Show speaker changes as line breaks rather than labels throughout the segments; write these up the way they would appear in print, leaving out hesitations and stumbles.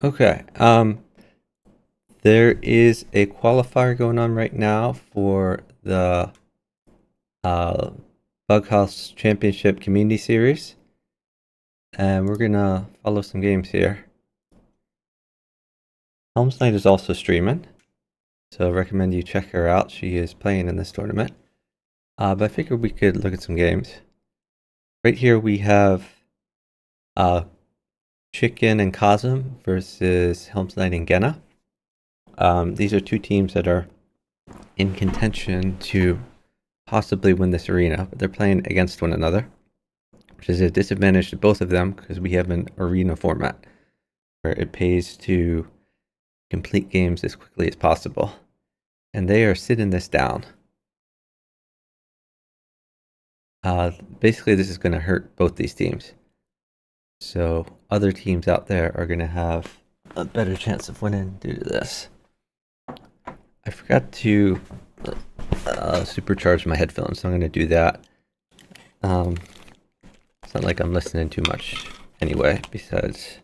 Okay. There is a qualifier going on right now for the uh, Bughouse Championship Community Series, and we're gonna follow some games here. Helm's Knight is also streaming, so I recommend you check her out. She is playing in this tournament. But I figured we could look at some games. Right here we have uh, Chicken and Cosm versus Helm's Knight and Genna. These are two teams that are in contention to possibly win this arena, but they're playing against one another, which is a disadvantage to both of them because we have an arena format where it pays to complete games as quickly as possible. And they are sitting this down. Basically, this is going to hurt both these teams. So other teams out there are going to have a better chance of winning due to this. I forgot to supercharge my headphones, so I'm going to do that. It's not like I'm listening too much anyway, besides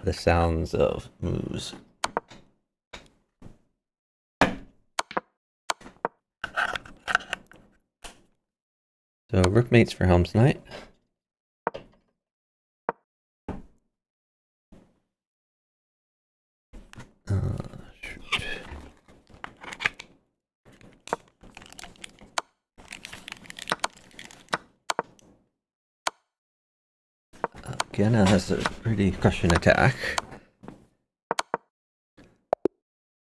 the sounds of moves. So rook mates for Helm's Knight. Shoot. Genna has a pretty crushing attack.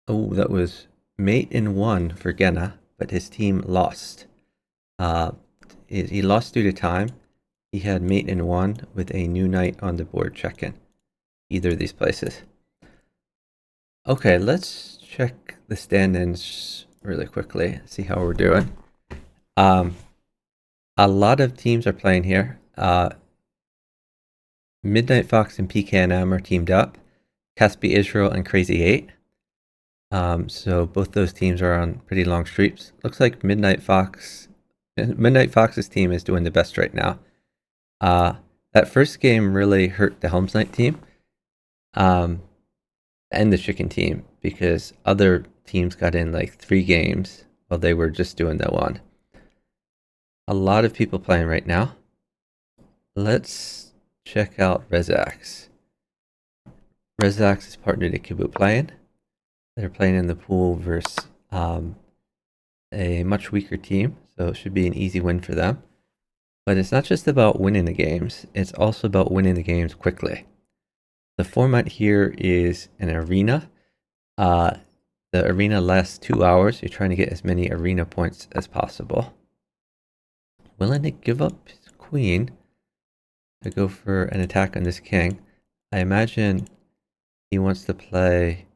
Oh, that was mate in 1 for Genna, but his team lost. He lost due to time. He had mate in 1 with a new knight on the board check-in. Either of these places. Okay, let's check the stand-ins really quickly, see how we're doing. A lot of teams are playing here. Midnight Fox and PKNM are teamed up. Caspi Israel and Crazy 8. So both those teams are on pretty long streaks. Looks like Midnight Fox's team is doing the best right now. That first game really hurt the Helm's Knight team, and the Chicken team, because other teams got in like 3 games while they were just doing that one. A lot of people playing right now. Let's check out Rezax. Rezax is partnered to Kibu playing. They're playing in the pool versus a much weaker team, so it should be an easy win for them. But it's not just about winning the games, it's also about winning the games quickly. The format here is an arena. The arena lasts 2 hours. You're trying to get as many arena points as possible. Willing to give up his queen to go for an attack on this king. I imagine he wants to play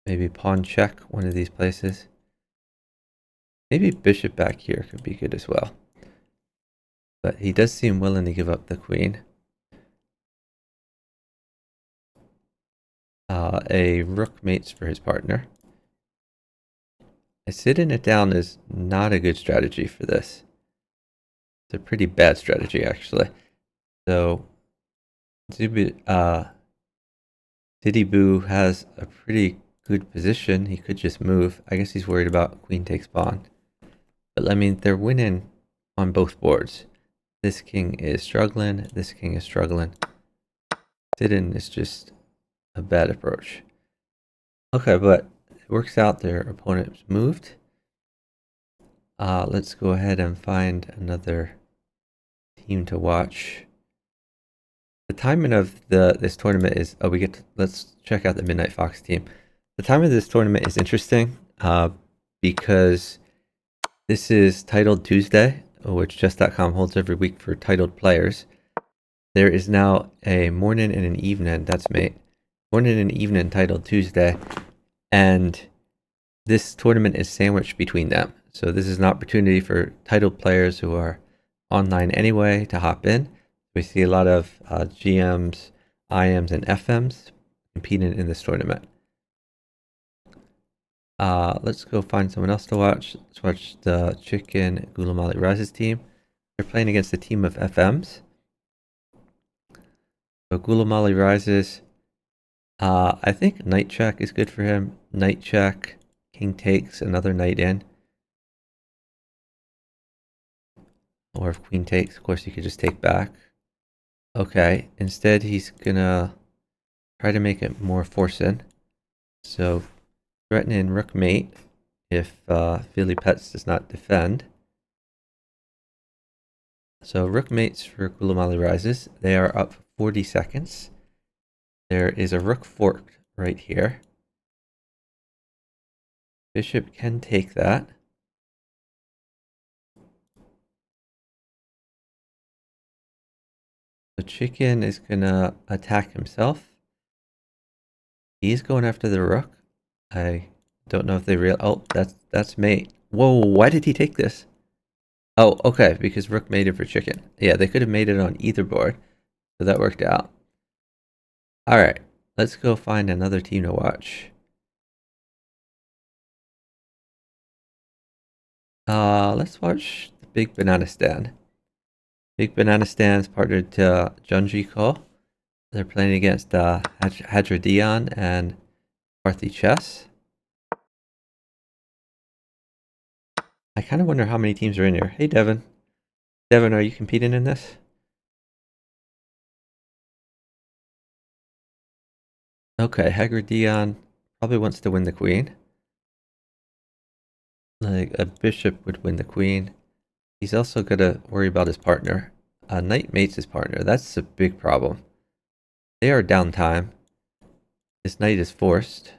maybe pawn check, one of these places. Maybe bishop back here could be good as well. But he does seem willing to give up the queen. A rook mates for his partner. Sitting it down is not a good strategy for this. It's a pretty bad strategy, actually. So, Diddy Boo has a pretty good position. He could just move. I guess he's worried about queen takes pawn. But I mean, they're winning on both boards. This king is struggling. This king is struggling. Sit-in is just a bad approach. Okay, but it works out. Their opponent's moved. Let's go ahead and find another team to watch. The timing of this tournament is let's check out the Midnight Fox team. The timing of this tournament is interesting because this is Titled Tuesday, which chess.com holds every week for titled players. There is now a morning and an evening, that's mate. Morning and evening Titled Tuesday, and this tournament is sandwiched between them. So this is an opportunity for titled players who are online anyway to hop in. We see a lot of GMs, IMs, and FMs competing in this tournament. Let's go find someone else to watch. Let's watch the Chicken Gulamali Rises team. They're playing against a team of FMs. So Gulamali rises. I think knight check is good for him. Knight check, king takes, another knight in. Or if queen takes, of course, you could just take back. Okay, instead he's gonna try to make it more force in. So threatening rook mate if Philly Pets does not defend. So rook mates for Gulamali rises. They are up 40 seconds. There is a rook forked right here. Bishop can take that. The chicken is gonna attack himself. He's going after the rook. I don't know if they real. Oh, that's mate. Whoa, why did he take this? Oh, okay, because rook mated for chicken. Yeah, they could have made it on either board, so that worked out. All right, let's go find another team to watch. Let's watch the Big Banana Stand. Big Banana Stand's partnered to Junji Ko. They're playing against Hadradian and Parthy Chess. I kind of wonder how many teams are in here. Hey, Devin. Devin, are you competing in this? Okay, Hadradian probably wants to win the queen. Like, a bishop would win the queen. He's also got to worry about his partner. Knight mates his partner. That's a big problem. They are down time. This knight is forced.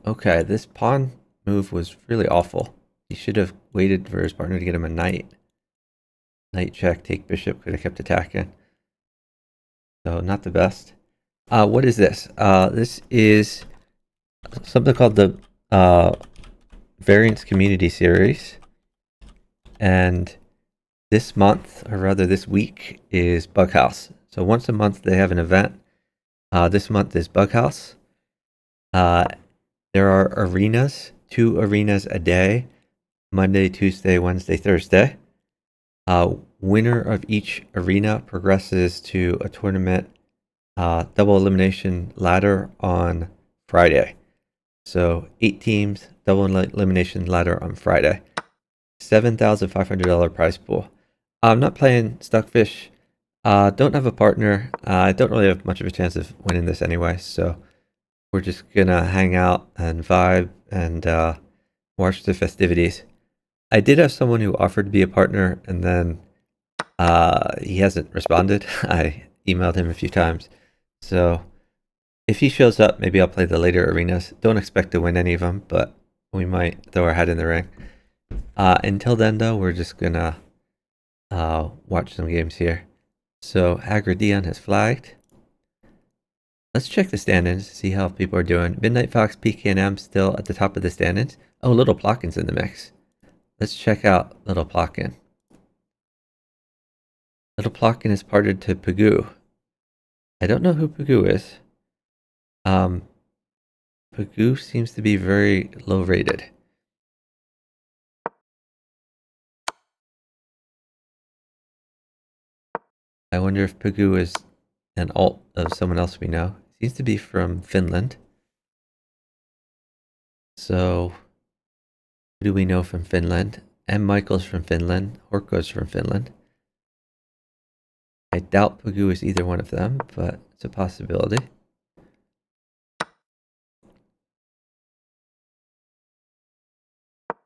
Okay, this pawn move was really awful. He should have waited for his partner to get him a knight. Knight check, take bishop, could have kept attacking. So not the best. What is this? This is something called the Variance Community Series. And this month, or rather this week, is Bughouse. So once a month they have an event. This month is Bughouse. There are arenas, 2 arenas a day, Monday, Tuesday, Wednesday, Thursday. Winner of each arena progresses to a tournament double elimination ladder on Friday. So 8 teams, double elimination ladder on Friday. $7,500 prize pool. I'm not playing Stuckfish. Don't have a partner. I don't really have much of a chance of winning this anyway, so we're just gonna hang out and vibe and watch the festivities. I did have someone who offered to be a partner, and then he hasn't responded. I emailed him a few times, so if he shows up, maybe I'll play the later arenas. Don't expect to win any of them, but we might throw our hat in the ring. Until then, though, we're just gonna watch some games here. So Hagradian has flagged. Let's check the stand-ins, see how people are doing. Midnight Fox, PKM still at the top of the stand-ins. Oh, Little Plotkin's in the mix. Let's check out Little Plotkin. Little Plotkin is partnered to Pagoo. I don't know who Pagoo is. Pagoo seems to be very low rated. I wonder if Pagoo is an alt of someone else we know. Seems to be from Finland. So, who do we know from Finland? M. Michael's from Finland. Horko's from Finland. I doubt Pagoo is either one of them, but it's a possibility.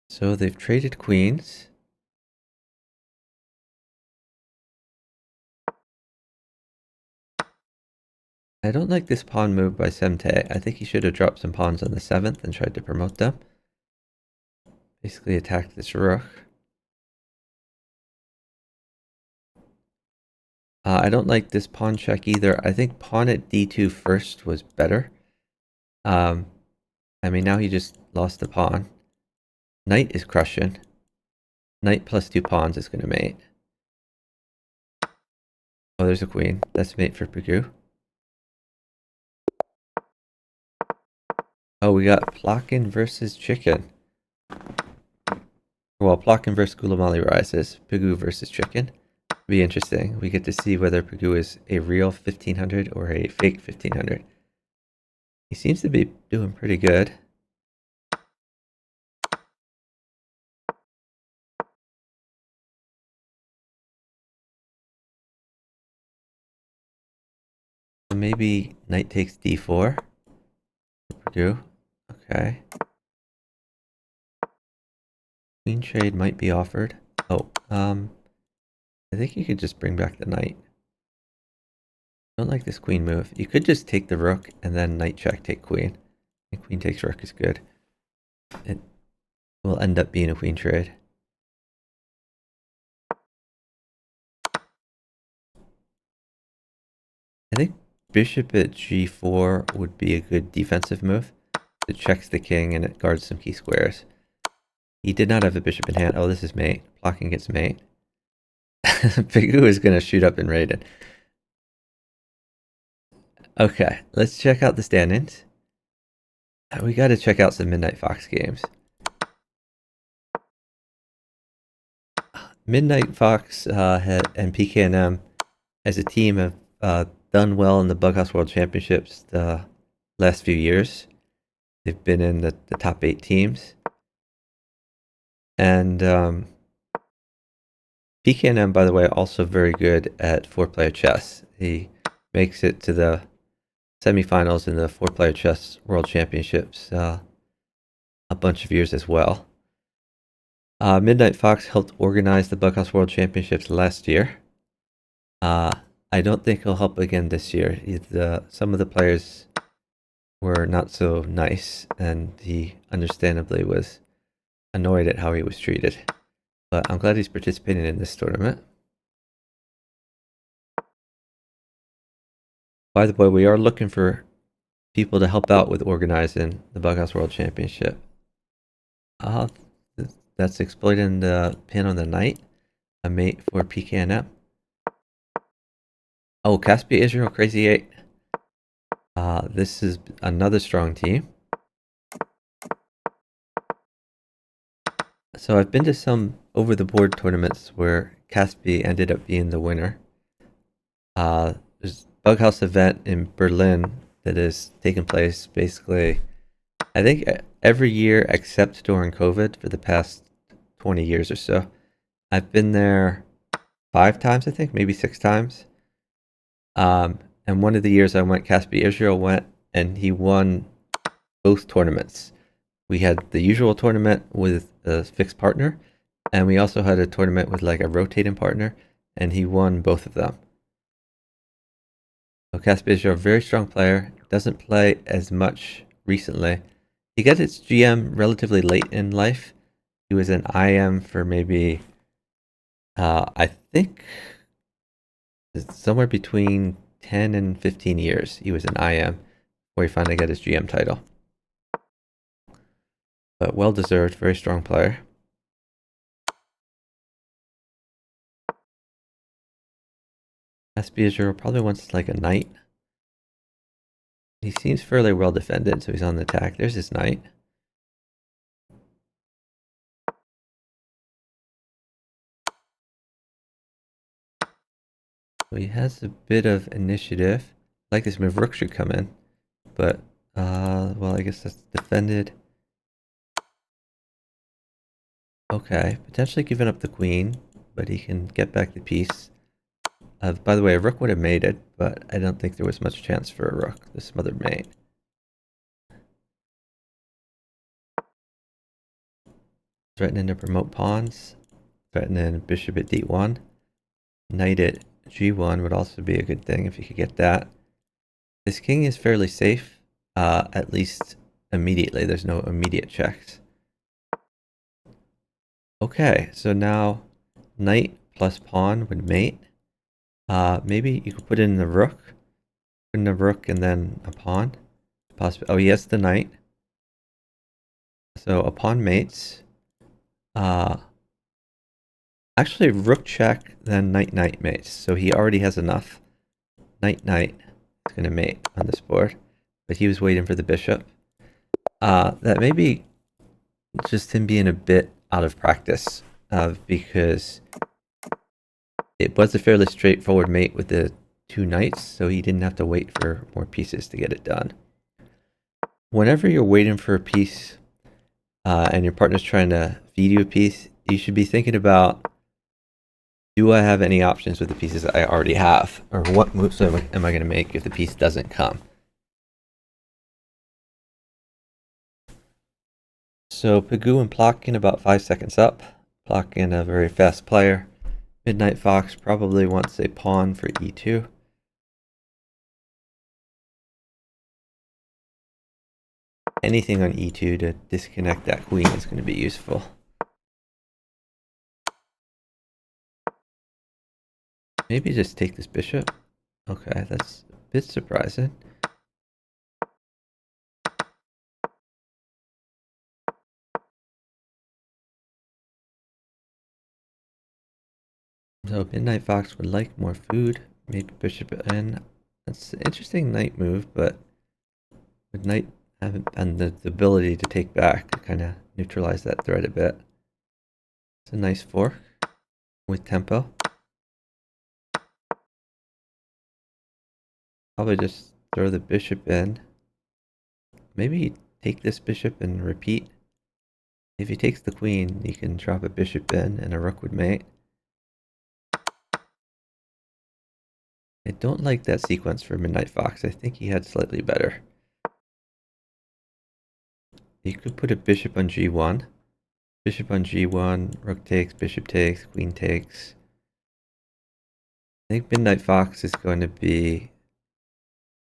So they've traded queens. I don't like this pawn move by Semte. I think he should have dropped some pawns on the 7th and tried to promote them. Basically attacked this rook. I don't like this pawn check either. I think pawn at d2 first was better. I mean, now he just lost the pawn. Knight is crushing. Knight plus 2 pawns is going to mate. Oh, there's a queen. That's mate for Pagoo. Oh, we got Plotkin versus Chicken. Well, Plotkin versus Gulamali Rises. Pigou versus Chicken. Be interesting. We get to see whether Pigou is a real 1500 or a fake 1500. He seems to be doing pretty good. So maybe knight takes d4. Pigou. Okay. Queen trade might be offered. Oh, I think you could just bring back the knight. I don't like this queen move. You could just take the rook and then knight check, take queen. And queen takes rook is good. It will end up being a queen trade. I think bishop at g4 would be a good defensive move. It checks the king and it guards some key squares. He did not have a bishop in hand. Oh, this is mate. Blocking gets mate. Pigou is going to shoot up in rated. Okay, let's check out the stand-ins. We got to check out some Midnight Fox games. Midnight Fox and PKNM as a team have done well in the Bughouse World Championships the last few years. They've been in the top 8 teams. And PKNM, by the way, also very good at 4-player chess. He makes it to the semifinals in the 4-player chess World Championships a bunch of years as well. Midnight Fox helped organize the Bughouse World Championships last year. I don't think he'll help again this year. Some of the players were not so nice, and he understandably was annoyed at how he was treated. But I'm glad he's participating in this tournament. By the way, we are looking for people to help out with organizing the Bughouse World Championship. That's exploiting the pin on the knight. A mate for PKNM. Oh, Caspia Israel Crazy 8. This is another strong team. So I've been to some over-the-board tournaments where Caspi ended up being the winner. There's a Bughouse event in Berlin that has taken place basically, I think, every year except during COVID for the past 20 years or so. I've been there 5 times, I think, maybe 6 times. And one of the years I went, Caspi Israel went, and he won both tournaments. We had the usual tournament with a fixed partner, and we also had a tournament with like a rotating partner, and he won both of them. So Caspi Israel, very strong player, doesn't play as much recently. He got his GM relatively late in life. He was an IM for maybe, I think, somewhere between 10 and 15 years. He was an IM before he finally got his GM title. But well deserved, very strong player. Caspi Israel probably wants like a knight. He seems fairly well defended, so he's on the attack. There's his knight. So he has a bit of initiative. I like this move. Rook should come in. But, well, I guess that's defended. Okay, potentially giving up the queen, but he can get back the piece. By the way, a rook would have mated, but I don't think there was much chance for a rook. The smothered mate. Threatening to promote pawns. Threatening bishop at d1. Knight at g1 would also be a good thing if you could get that. This king is fairly safe, at least immediately. There's no immediate checks. Okay, so now knight plus pawn would mate. Maybe you could put in the rook. Put in a rook and then a pawn. Oh, he has the knight. So a pawn mates. Actually, rook check, then knight knight mates. So he already has enough. Knight knight is going to mate on this board. But he was waiting for the bishop. That may be just him being a bit out of practice, because it was a fairly straightforward mate with the 2 knights, so he didn't have to wait for more pieces to get it done. Whenever you're waiting for a piece, and your partner's trying to feed you a piece, you should be thinking about, do I have any options with the pieces I already have? Or what moves am I going to make if the piece doesn't come? So Pagoo and Plotkin about 5 seconds up. Plotkin, a very fast player. Midnight Fox probably wants a pawn for e2. Anything on e2 to disconnect that queen is going to be useful. Maybe just take this bishop. Okay, that's a bit surprising. So Midnight Fox would like more food. Maybe bishop in. That's an interesting knight move, but with knight having and the ability to take back to kind of neutralize that threat a bit. It's a nice fork with tempo. Probably just throw the bishop in. Maybe take this bishop and repeat. If he takes the queen, he can drop a bishop in and a rook would mate. I don't like that sequence for Midnight Fox. I think he had slightly better. You could put a bishop on g1. Bishop on g1, rook takes, bishop takes, queen takes. I think Midnight Fox is going to be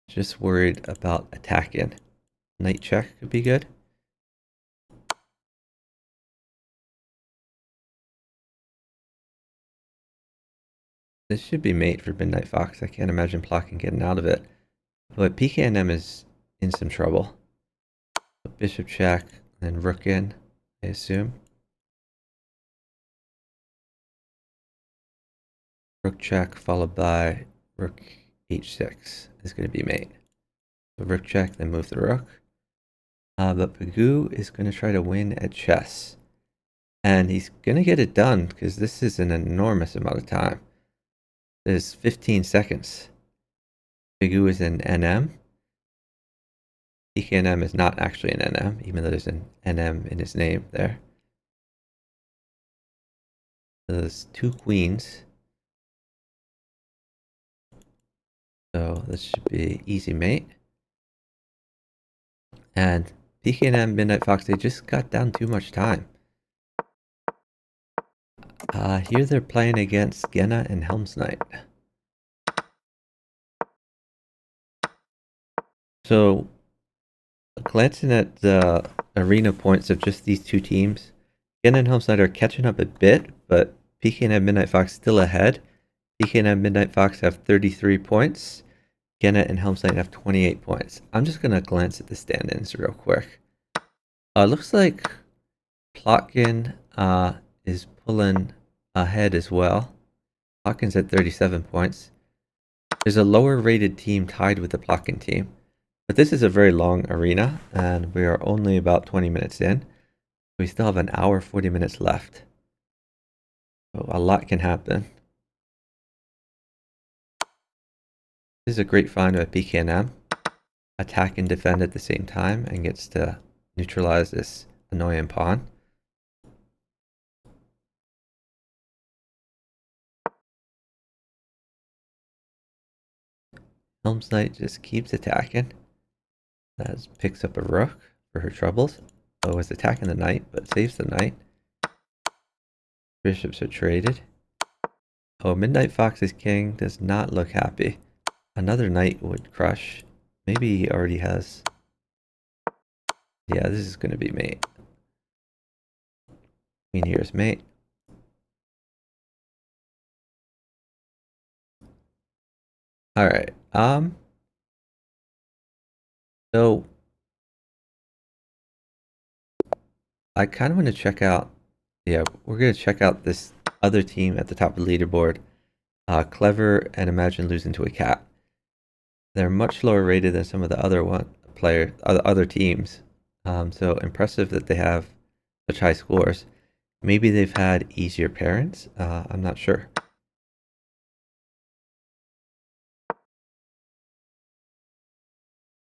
just worried about attacking. Knight check could be good. This should be mate for Midnight Fox. I can't imagine Plotkin getting out of it. But PKNM is in some trouble. Bishop check, then rook in, I assume. Rook check followed by rook h6 is going to be mate. So rook check, then move the rook. But Pagoo is going to try to win at chess. And he's going to get it done because this is an enormous amount of time. There's 15 seconds. Pagoo is in NM. PKNM is not actually an NM, even though there's an NM in his name there. So there's 2 queens. So this should be easy mate. And PKNM, Midnight Fox, they just got down too much time. Here they're playing against Genna and Helm's Knight. So, glancing at the arena points of just these 2 teams, Genna and Helm's Knight are catching up a bit, but PKNM, Midnight Fox still ahead. PKNM, Midnight Fox have 33 points. Genna and Helm's Knight have 28 points. I'm just going to glance at the stand-ins real quick. Looks like Plotkin is pulling ahead as well. Plotkin's at 37 points. There's a lower rated team tied with the Plotkin team. But this is a very long arena, and we are only about 20 minutes in. We still have an hour, 40 minutes left. So a lot can happen. This is a great find by PKNM. Attack and defend at the same time and gets to neutralize this annoying pawn. Helm's Knight just keeps attacking. That picks up a rook for her troubles. Oh, it's attacking the knight, but saves the knight. Bishops are traded. Oh, Midnight Fox's king does not look happy. Another knight would crush. Maybe he already has. Yeah, this is going to be mate. Queen here is mate. All right. So I kind of want to check out. Yeah, we're going to check out this other team at the top of the leaderboard. Clever and Imagine Losing to a Cat. They're much lower rated than some of the other other teams. So impressive that they have such high scores. Maybe they've had easier parents. I'm not sure.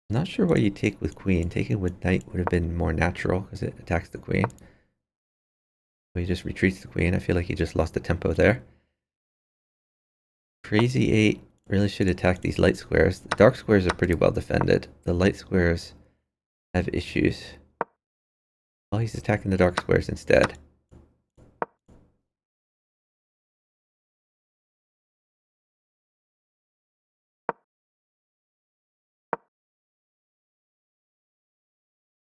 Not sure what you take with queen. Taking with knight would have been more natural because it attacks the queen. So he just retreats the queen. I feel like he just lost the tempo there. Crazy 8 really should attack these light squares. The dark squares are pretty well defended. The light squares have issues. Well, he's attacking the dark squares instead.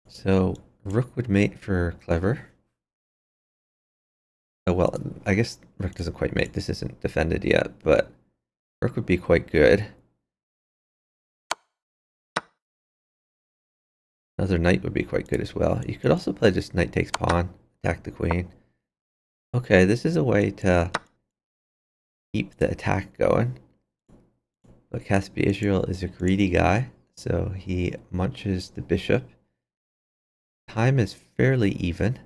So rook would mate for clever. Oh, well, I guess rook doesn't quite mate. This isn't defended yet, but rook would be quite good. Another knight would be quite good as well. You could also play just knight takes pawn, attack the queen. Okay, this is a way to keep the attack going. But Caspi Israel is a greedy guy, so he munches the bishop. Time is fairly even.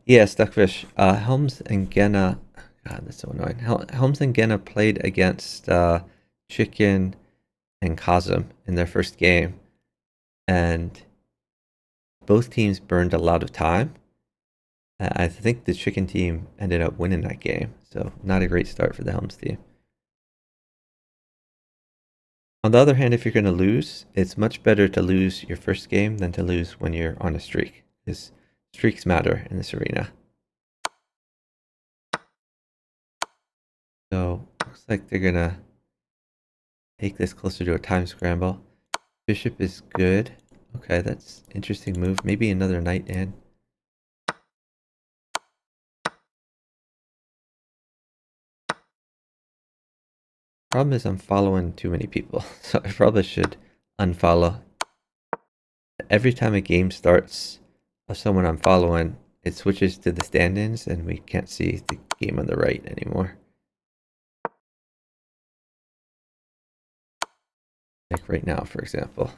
Yeah, Stuckfish. Helms and Genna. God, that's so annoying. Helms and Genna played against Chicken and Kazum in their first game, and both teams burned a lot of time. I think the Chicken team ended up winning that game, so not a great start for the Helms team. On the other hand, if you're going to lose, it's much better to lose your first game than to lose when you're on a streak, because streaks matter in this arena. So looks like they're going to take this closer to a time scramble. Bishop is good. Okay, that's interesting move. Maybe another knight in. Problem is I'm following too many people, so I probably should unfollow. Every time a game starts of someone I'm following, it switches to the stand-ins and we can't see the game on the right anymore. Like right now, for example.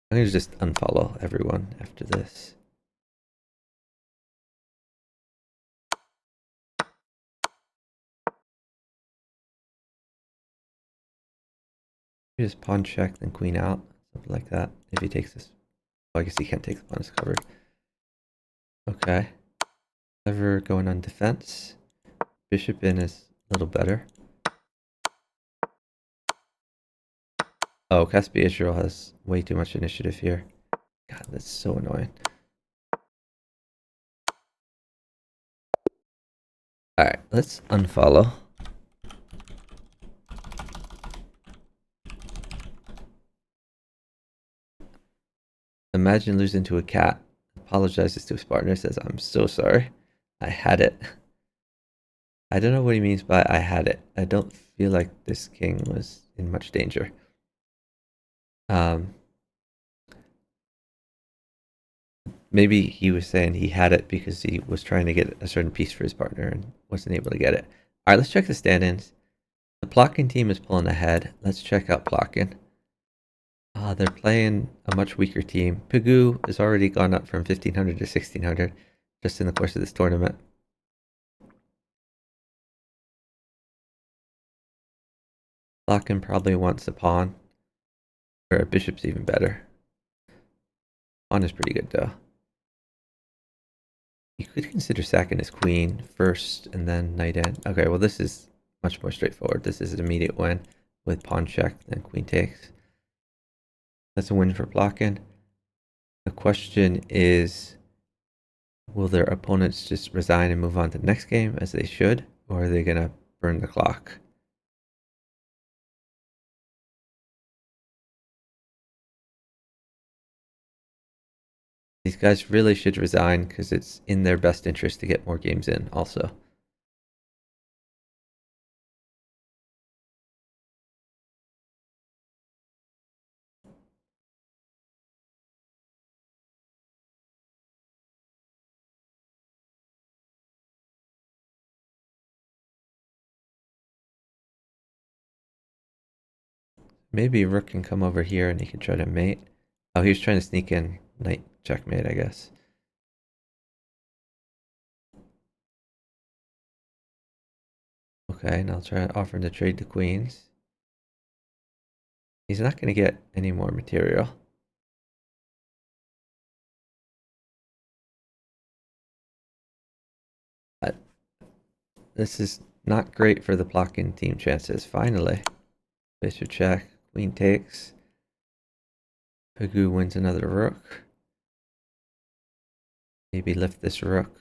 I'm going to just unfollow everyone after this. Just pawn check, then queen out, something like that. If he takes this, well, I guess he can't take the pawn, it's covered. Okay. Clever going on defense. Bishop in is a little better. Oh, Caspi Israel has way too much initiative here. God, that's so annoying. Alright, let's unfollow. Imagine losing to a cat. Apologizes to his partner, says, I'm so sorry. I had it. I don't know what he means by I had it. I don't feel like this king was in much danger. Maybe he was saying he had it because he was trying to get a certain piece for his partner and wasn't able to get it. All right, let's check the stand-ins. The Plotkin team is pulling ahead. Let's check out Plotkin. They're playing a much weaker team. Pigou has already gone up from 1500 to 1600 just in the course of this tournament. Plotkin probably wants a pawn, or a bishop's even better. Pawn is pretty good though. You could consider sacking his queen first and then knight in. Okay, well this is much more straightforward. This is an immediate win with pawn check, then queen takes. That's a win for Plotkin. The question is, will their opponents just resign and move on to the next game as they should, or are they going to burn the clock? These guys really should resign because it's in their best interest to get more games in also. maybe rook can come over here and he can try to mate. Oh, he was trying to sneak in knight checkmate, I guess. Okay, and I'll try to offer him to trade the queens. He's not going to get any more material. But this is not great for the Plotkin team chances. Finally, bishop check, queen takes. Pegu wins another rook. Maybe lift this rook.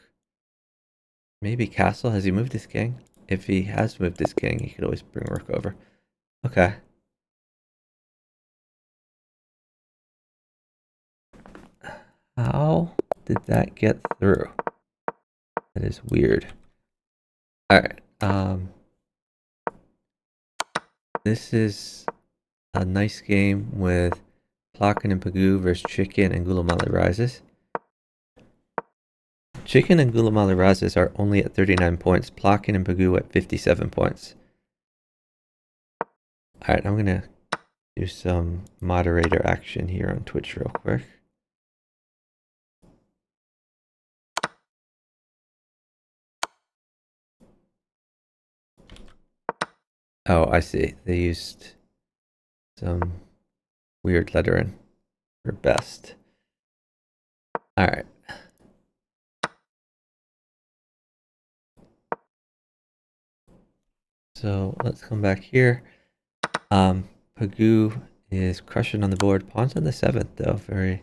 Maybe castle. Has he moved his king? If he has moved his king, he could always bring rook over. Okay. How did that get through? That is weird. Alright. This is a nice game with Plotkin and Pegu versus Chicken and Gulamali Rises. Chicken and Gulamali Rises are only at 39 points. Plotkin and Pegu at 57 points. Alright, I'm gonna do some moderator action here on Twitch real quick. Oh, I see. They used some weird lettering for best. Alright. So let's come back here. Pegu is crushing on the board. Pawn's on the 7th though. Very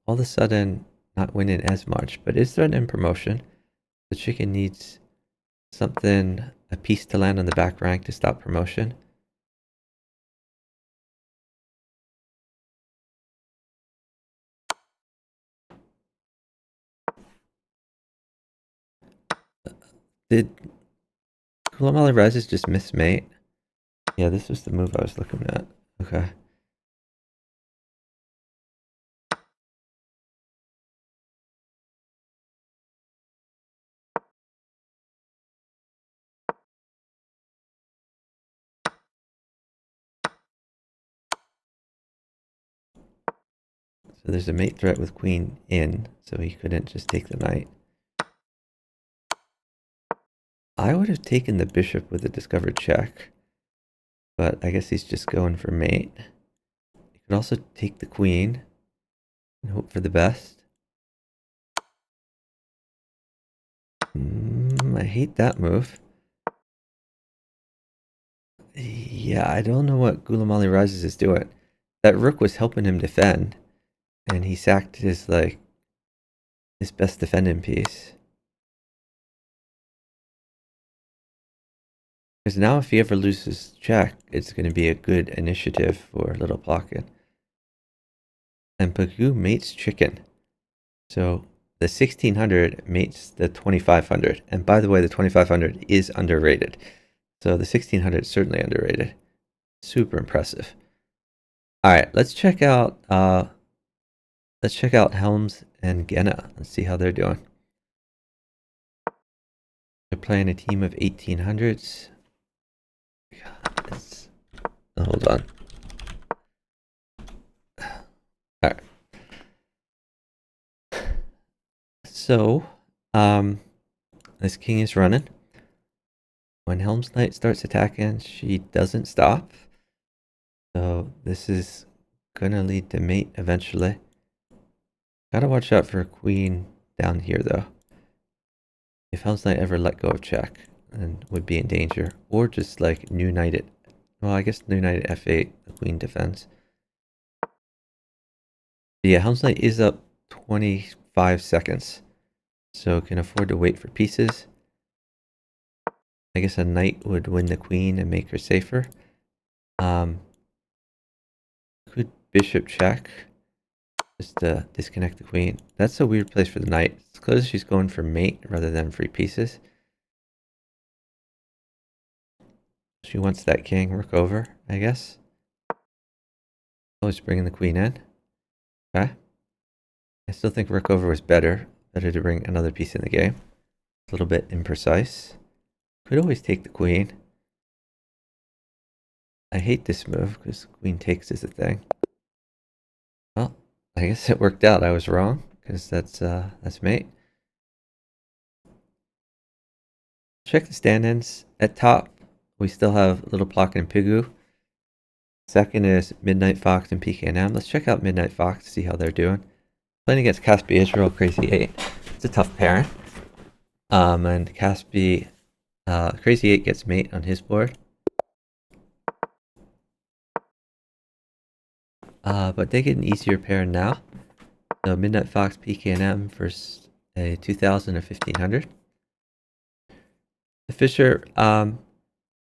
all of a sudden not winning as much, but is threatening promotion. The chicken needs something, a piece to land on the back rank to stop promotion. Did Gulamali Rises just miss mate? Yeah, this was the move I was looking at. Okay. So there's a mate threat with queen in, so he couldn't just take the knight. I would have taken the bishop with a discovered check, but I guess he's just going for mate. He could also take the queen and hope for the best. I hate that move. Yeah, I don't know what Gulamali Rises is doing. That rook was helping him defend, and he sacked his his best defending piece. Because now if he ever loses check, it's going to be a good initiative for Little Plotkin. And Pegu mates chicken. So the 1600 mates the 2500. And by the way, the 2500 is underrated. So the 1600 is certainly underrated. Super impressive. All right, let's check out Helms and Genna. Let's see how they're doing. They're playing a team of 1800s. Hold on. All right. So, this king is running. When Helm's Knight starts attacking, she doesn't stop. So this is gonna lead to mate eventually. Gotta watch out for a queen down here though. If Helm's Knight ever let go of check, then would be in danger. Or just like new knight it. Well, I guess new knight at f8, the queen defends. But yeah, Helm's Knight is up 25 seconds. So can afford to wait for pieces. I guess a knight would win the queen and make her safer. Could bishop check just to disconnect the queen. That's a weird place for the knight. It's close she's going for mate rather than free pieces. She wants that king rook over, I guess. Always bringing the queen in. Okay. I still think rook over was better. Better to bring another piece in the game. A little bit imprecise. Could always take the queen. I hate this move because queen takes is a thing. Well, I guess it worked out. I was wrong because that's mate. Check the stand-ins. At top, we still have Little Plock and Pigu. Second is Midnight Fox and PKNM. Let's check out Midnight Fox, see how they're doing. Playing against Caspi Israel, Crazy 8. It's a tough pairing. And Caspi, Crazy 8 gets mate on his board. But they get an easier pair now. So Midnight Fox, PKNM versus a 2000 or 1500. The Fisher, I'm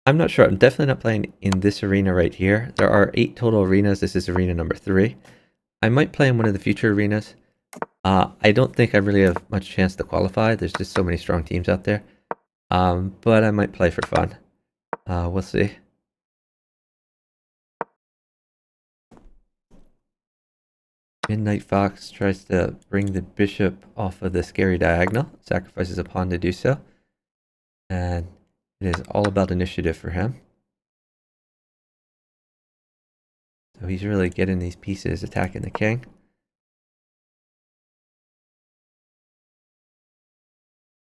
not sure. I'm definitely not playing in this arena right here. There are 8 total arenas. This is arena number 3. I might play in one of the future arenas. I don't think I really have much chance to qualify. There's just so many strong teams out there. But I might play for fun. We'll see. Midnight Fox tries to bring the bishop off of the scary diagonal. Sacrifices a pawn to do so. And it is all about initiative for him. So he's really getting these pieces, attacking the king.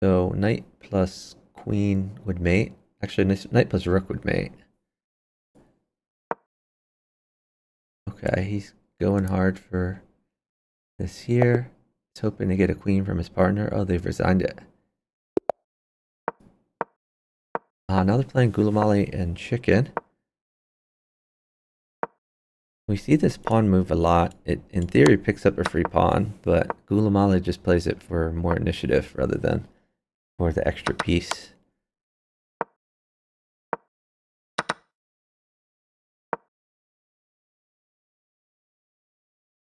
So knight plus queen would mate. Actually, knight plus rook would mate. Okay, he's going hard for this here. He's hoping to get a queen from his partner. Oh, they've resigned it. Now they're playing Gulamali and Chicken. We see this pawn move a lot. It, in theory, picks up a free pawn, but Gulamali just plays it for more initiative rather than for the extra piece.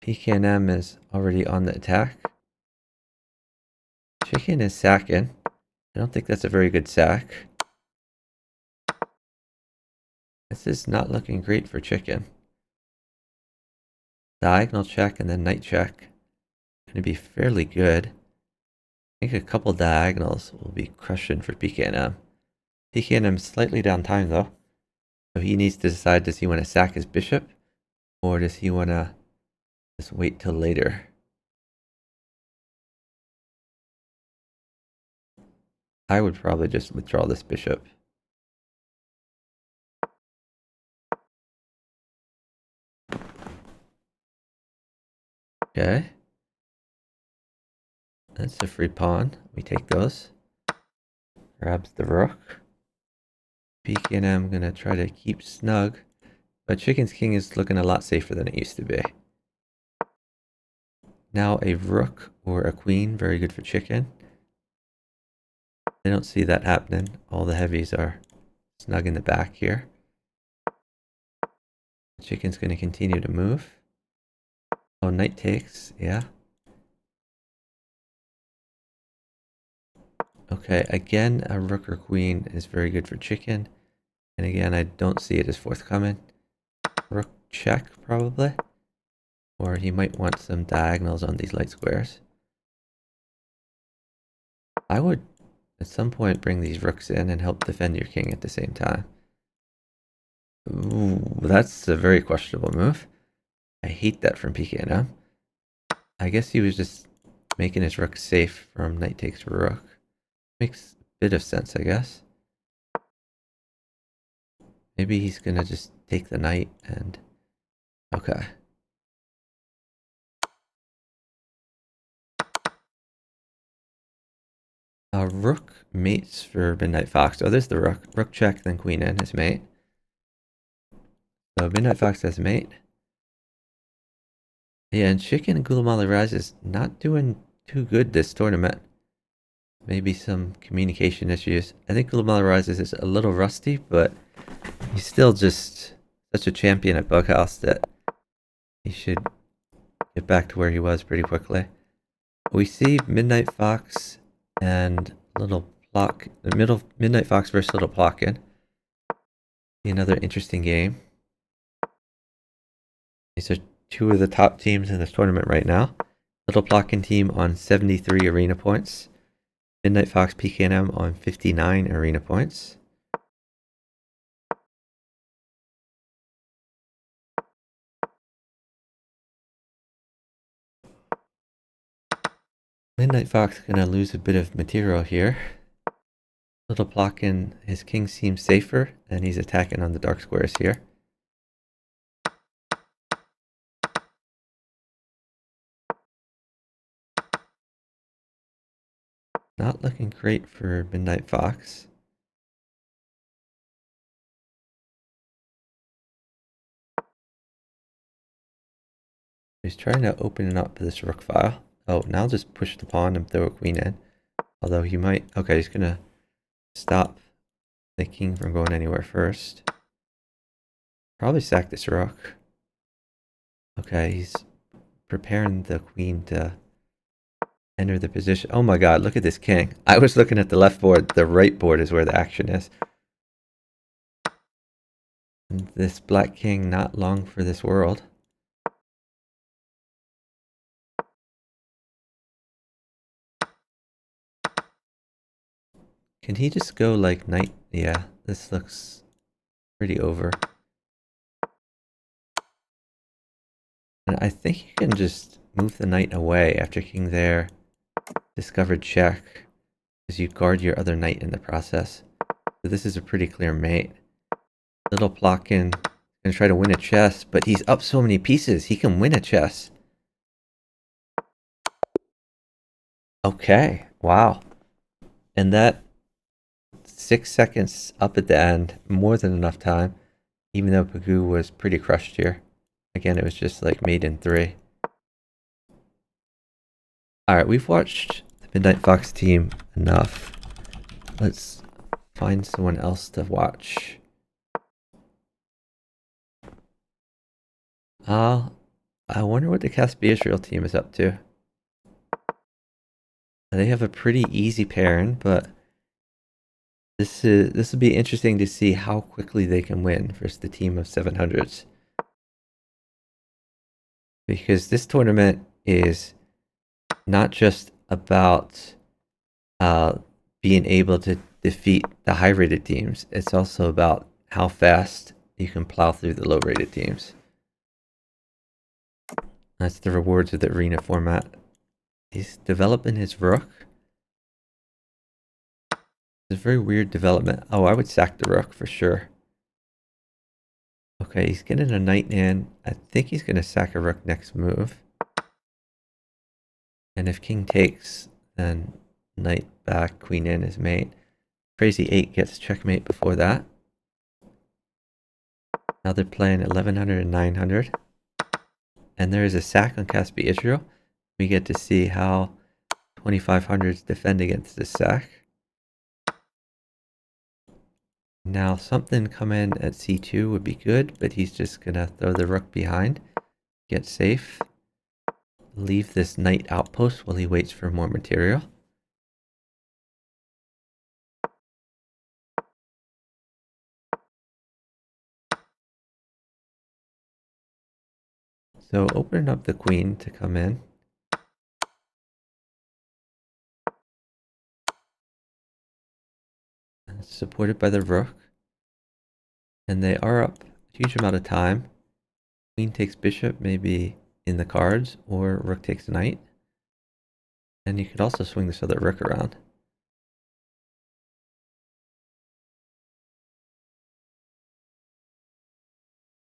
PKNM is already on the attack. Chicken is sacking. I don't think that's a very good sack. This is not looking great for Chicken. Diagonal check and then knight check. Going to be fairly good. I think a couple diagonals will be crushing for PKNM. PKNM slightly down time though. So he needs to decide, does he want to sack his bishop? Or does he want to just wait till later? I would probably just withdraw this bishop. Okay. That's a free pawn. We take those. Grabs the rook. PKNM gonna try to keep snug. But Chicken's king is looking a lot safer than it used to be. Now a rook or a queen, very good for Chicken. I don't see that happening. All the heavies are snug in the back here. Chicken's going to continue to move. Oh, knight takes, yeah. Okay, again, a rook or queen is very good for Chicken. And again, I don't see it as forthcoming. Rook check, probably. Or he might want some diagonals on these light squares. I would, at some point, bring these rooks in and help defend your king at the same time. Ooh, that's a very questionable move. I hate that from PKNM. I guess he was just making his rook safe from knight takes rook. Makes a bit of sense, I guess. Maybe he's gonna just take the knight and... Okay. Rook mates for Midnight Fox. Oh, there's the rook. Rook check, then queen in his mate. So Midnight Fox has mate. Yeah, and Chicken and Gulamali Rise is not doing too good this tournament. Maybe some communication issues. I think Gulamali Rise is a little rusty, but he's still just such a champion at Bughouse that he should get back to where he was pretty quickly. We see Midnight Fox and Little Plock, Midnight Fox versus Little Plockin. Another interesting game. These are two of the top teams in this tournament right now. Little Plockin team on 73 arena points. Midnight Fox PKNM on 59 arena points. Midnight Fox gonna lose a bit of material here. Little Plotkin, his king seems safer, and he's attacking on the dark squares here. Not looking great for Midnight Fox. He's trying to open up this rook file. Oh, now just push the pawn and throw a queen in. Although he might... Okay, he's gonna stop the king from going anywhere first. Probably sack this rook. Okay, he's preparing the queen to enter the position. Oh my god, look at this king. I was looking at the left board. The right board is where the action is. And this black king not long for this world. Can he just go like knight? Yeah, this looks pretty over. And I think you can just move the knight away after king there. Discovered check. Because you guard your other knight in the process. So this is a pretty clear mate. Little Plotkin gonna try to win a chess, but he's up so many pieces. He can win a chess. Okay, wow. And that 6 seconds up at the end, more than enough time. Even though Pagoo was pretty crushed here. Again, it was just like mate in 3. Alright, we've watched the Midnight Fox team enough. Let's find someone else to watch. I wonder what the Caspi Israel team is up to. They have a pretty easy pairing, but this will be interesting to see how quickly they can win versus the team of 700s. Because this tournament is not just about being able to defeat the high-rated teams. It's also about how fast you can plow through the low-rated teams. That's the rewards of the arena format. He's developing his rook. It's a very weird development. Oh, I would sack the rook for sure. Okay, he's getting a knight in. I think he's going to sack a rook next move. And if king takes, then knight back, queen in is mate. Crazy 8 gets checkmate before that. Now they're playing 1100 and 900. And there is a sack on Caspi Israel. We get to see how 2500s defend against this sack. Now something come in at c2 would be good, but he's just gonna throw the rook behind, get safe, leave this knight outpost while he waits for more material. So open up the queen to come in. It's supported by the rook. And they are up a huge amount of time. Queen takes bishop, maybe in the cards, or rook takes knight. And you could also swing this other rook around.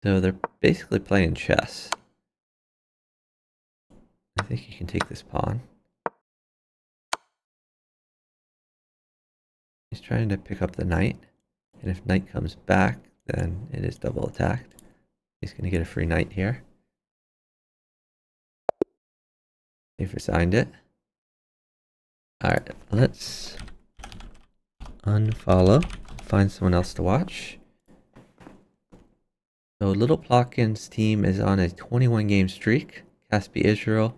So they're basically playing chess. I think you can take this pawn. He's trying to pick up the knight. And if knight comes back, then it is double attacked. He's going to get a free knight here. They've resigned it. Alright, let's unfollow. Find someone else to watch. So Little Plotkin's team is on a 21 game streak. Caspi Israel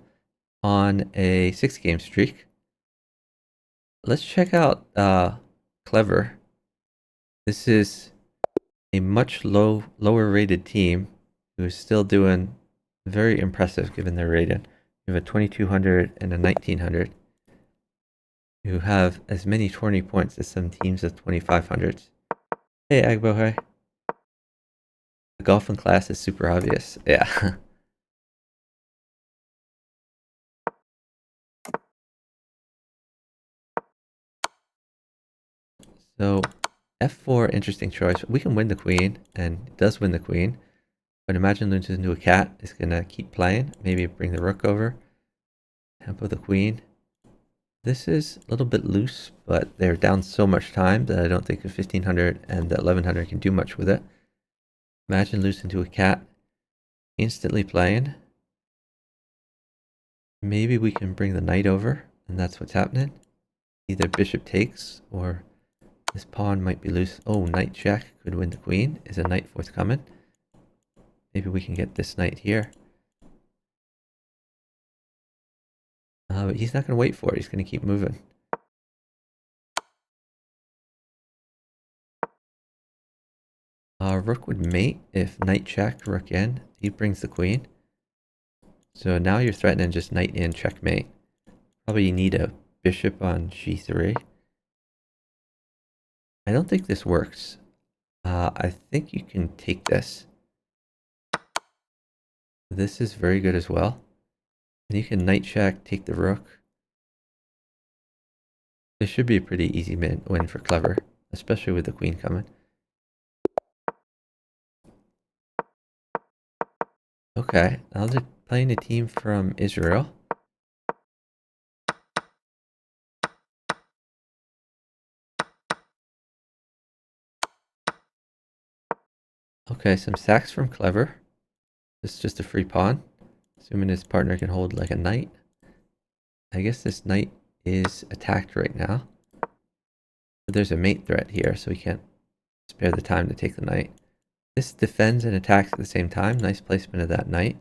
on a 6 game streak. Let's check out Clever. This is a much lower rated team who is still doing very impressive given their rating. We have a 2200 and a 1900 who have as many tourney points as some teams of 2500s. Hey Agbo, hi. The golfing class is super obvious. Yeah. So f4, interesting choice. We can win the queen, and it does win the queen. But imagine loses into a cat. It's going to keep playing. Maybe bring the rook over. Tempo the queen. This is a little bit loose, but they're down so much time that I don't think the 1500 and the 1100 can do much with it. Imagine losing to a cat. Instantly playing. Maybe we can bring the knight over, and that's what's happening. Either bishop takes, or this pawn might be loose. Oh, knight check could win the queen. Is a knight forthcoming? Maybe we can get this knight here. But he's not going to wait for it. He's going to keep moving. Rook would mate if knight check, rook in. He brings the queen. So now you're threatening just knight in, checkmate. Probably you need a bishop on g3. I don't think this works. I think you can take this. This is very good as well. And you can knight check, take the rook. This should be a pretty easy win for Clever, especially with the queen coming. Okay, now they're playing a team from Israel. Okay, some sacks from Clever. This is just a free pawn. Assuming his partner can hold like a knight. I guess this knight is attacked right now. But there's a mate threat here, so we can't spare the time to take the knight. This defends and attacks at the same time. Nice placement of that knight.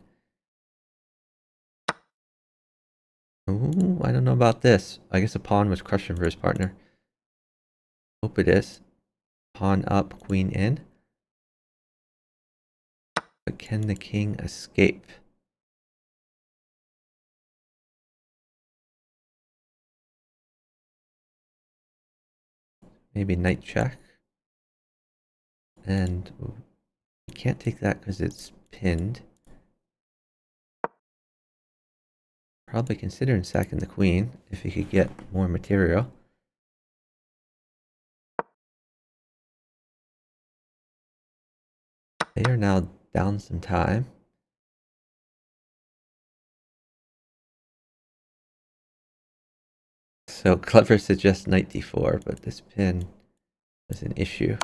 Ooh, I don't know about this. I guess a pawn was crushing for his partner. Hope it is. Pawn up, queen in. But can the king escape? Maybe knight check. And we can't take that because it's pinned. Probably considering sacking the queen if he could get more material. They are now down some time. So Clever suggests knight d4, but this pin is an issue.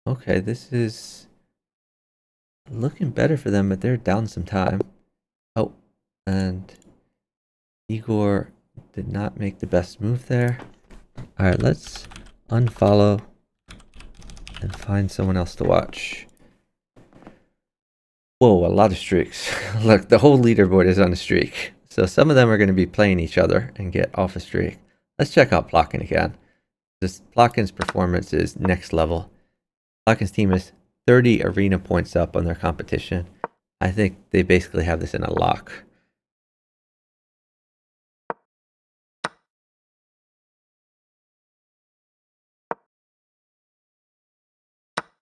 Okay, this is looking better for them, but they're down some time. Oh, and Igor did not make the best move there. All right, let's unfollow and find someone else to watch. Whoa, a lot of streaks. Look, the whole leaderboard is on a streak. So some of them are going to be playing each other and get off a streak. Let's check out Plotkin again. Plotkin's performance is next level. Plotkin's team is 30 arena points up on their competition. I think they basically have this in a lock.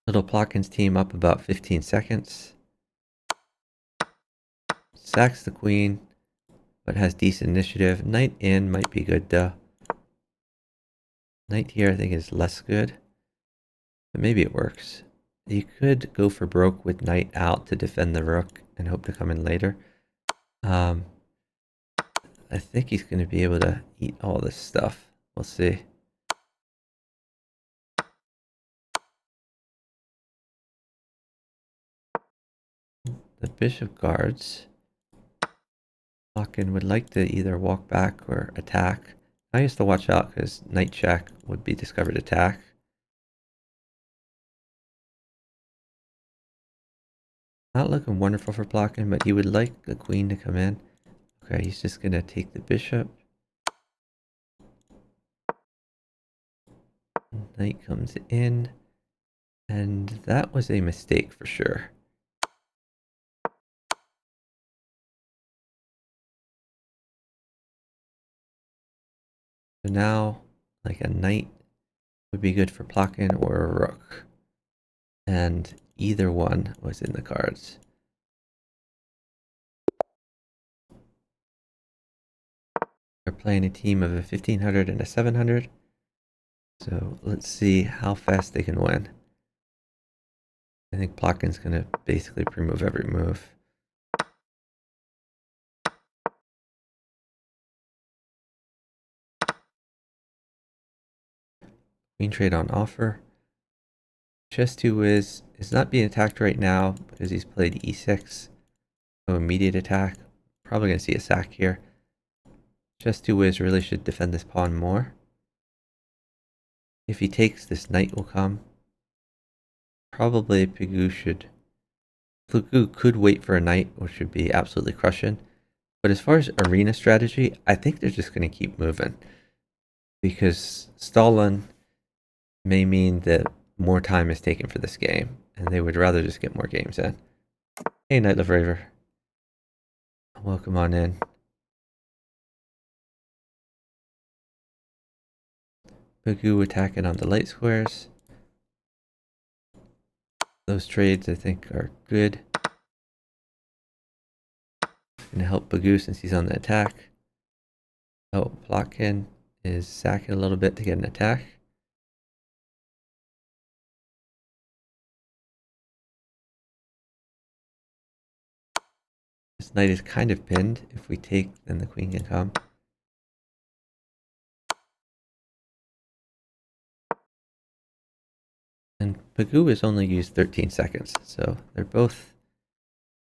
Little Plotkin's team up about 15 seconds. Sacks the queen, but has decent initiative. Knight in might be good though. Knight here I think is less good, but maybe it works. You could go for broke with knight out to defend the rook and hope to come in later. I think he's going to be able to eat all this stuff. We'll see. The bishop guards. Plotkin would like to either walk back or attack. I used to watch out because knight check would be discovered attack. Not looking wonderful for Plotkin, but he would like the queen to come in. Okay, he's just going to take the bishop. Knight comes in. And that was a mistake for sure. So now, like a knight would be good for Plotkin or a rook. And either one was in the cards. They're playing a team of a 1500 and a 700. So let's see how fast they can win. I think Plotkin's going to basically pre-move every move. Queen trade on offer. Chess 2 Wiz is not being attacked right now because he's played e6. No immediate attack. Probably going to see a sack here. Chess 2 Wiz really should defend this pawn more. If he takes, this knight will come. Probably Pigou could wait for a knight, which would be absolutely crushing. But as far as arena strategy, I think they're just going to keep moving. Because stalling may mean that more time is taken for this game, and they would rather just get more games in. Hey, Knight Love Raver. Welcome on in. Pigou attacking on the light squares. Those trades, I think, are good. Gonna help Pigou since he's on the attack. Oh, Plotkin is sacking a little bit to get an attack. This knight is kind of pinned. If we take, then the queen can come. And Pigou has only used 13 seconds, so they're both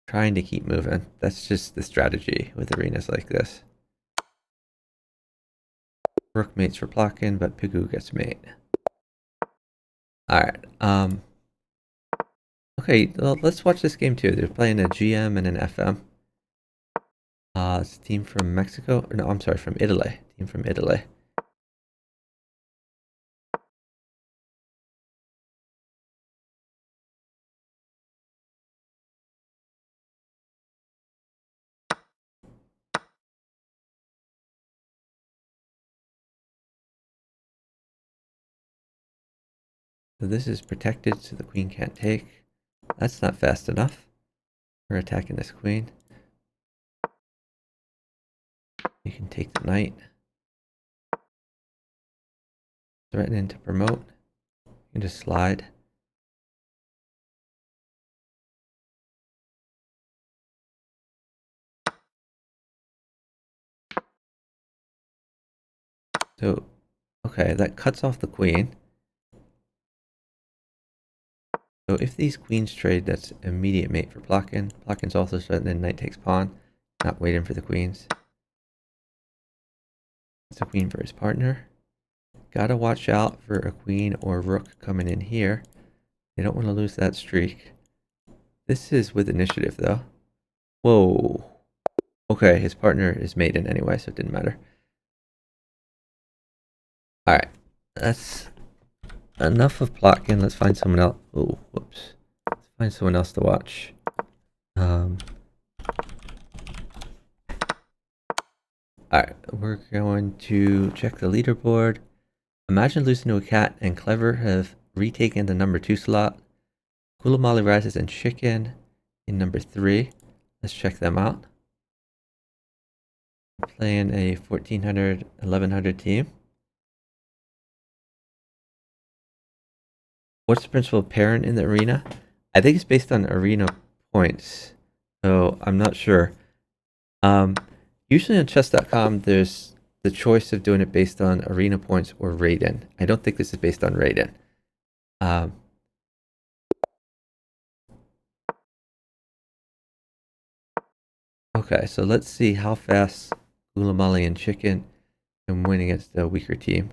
trying to keep moving. That's just the strategy with arenas like this. Rook mates for Plotkin, but Pigou gets mate. Alright, okay, well, let's watch this game too. They're playing a GM and an FM. It's a team from Mexico, or no, I'm sorry, from Italy. Team from Italy. So this is protected, so the queen can't take. That's not fast enough. We're attacking this queen. You can take the knight. Threatening to promote. You can just slide. So, okay, that cuts off the queen. So if these queens trade, that's immediate mate for Plotkin. Plotkin's also threatening knight takes pawn. Not waiting for the queens. It's a queen for his partner. Gotta watch out for a queen or rook coming in here. They don't want to lose that streak. This is with initiative though. Whoa. Okay, his partner is maiden anyway, so it didn't matter. Alright, that's enough of Plotkin. Let's find someone else. Oh, whoops. Let's find someone else to watch. Alright, we're going to check the leaderboard. Imagine losing to a cat and Clever have retaken the number 2 slot. Kulamali Rises and Chicken in number 3. Let's check them out. We're playing a 1400, 1100 team. What's the principal parent in the arena? I think it's based on arena points, so I'm not sure. Usually on chess.com, there's the choice of doing it based on arena points or rating. I don't think this is based on rating. Okay, so let's see how fast Ulamali and Chicken can win against a weaker team.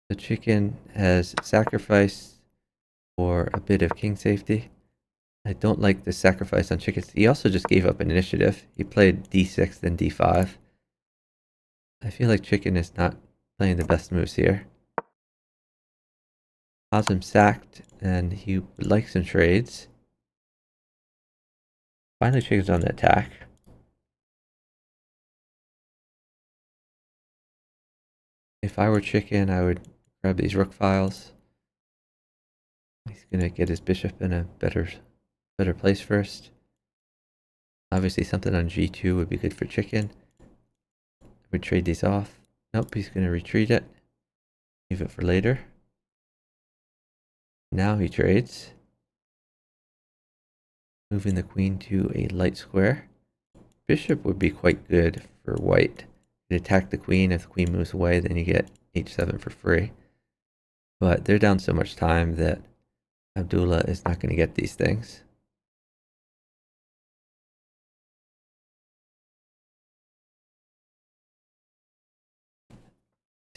The Chicken has sacrificed for a bit of king safety. I don't like the sacrifice on Chicken. He also just gave up an initiative. He played d6 then d5. I feel like Chicken is not playing the best moves here. Has him sacked, and he would like some trades. Finally, Chicken's on the attack. If I were Chicken, I would grab these rook files. He's gonna get his bishop in a better place first. Obviously, something on g2 would be good for Chicken. We trade these off. Nope, he's going to retreat it. Leave it for later. Now he trades. Moving the queen to a light square. Bishop would be quite good for white. You attack the queen. If the queen moves away, then you get h7 for free. But they're down so much time that Abdullah is not going to get these things.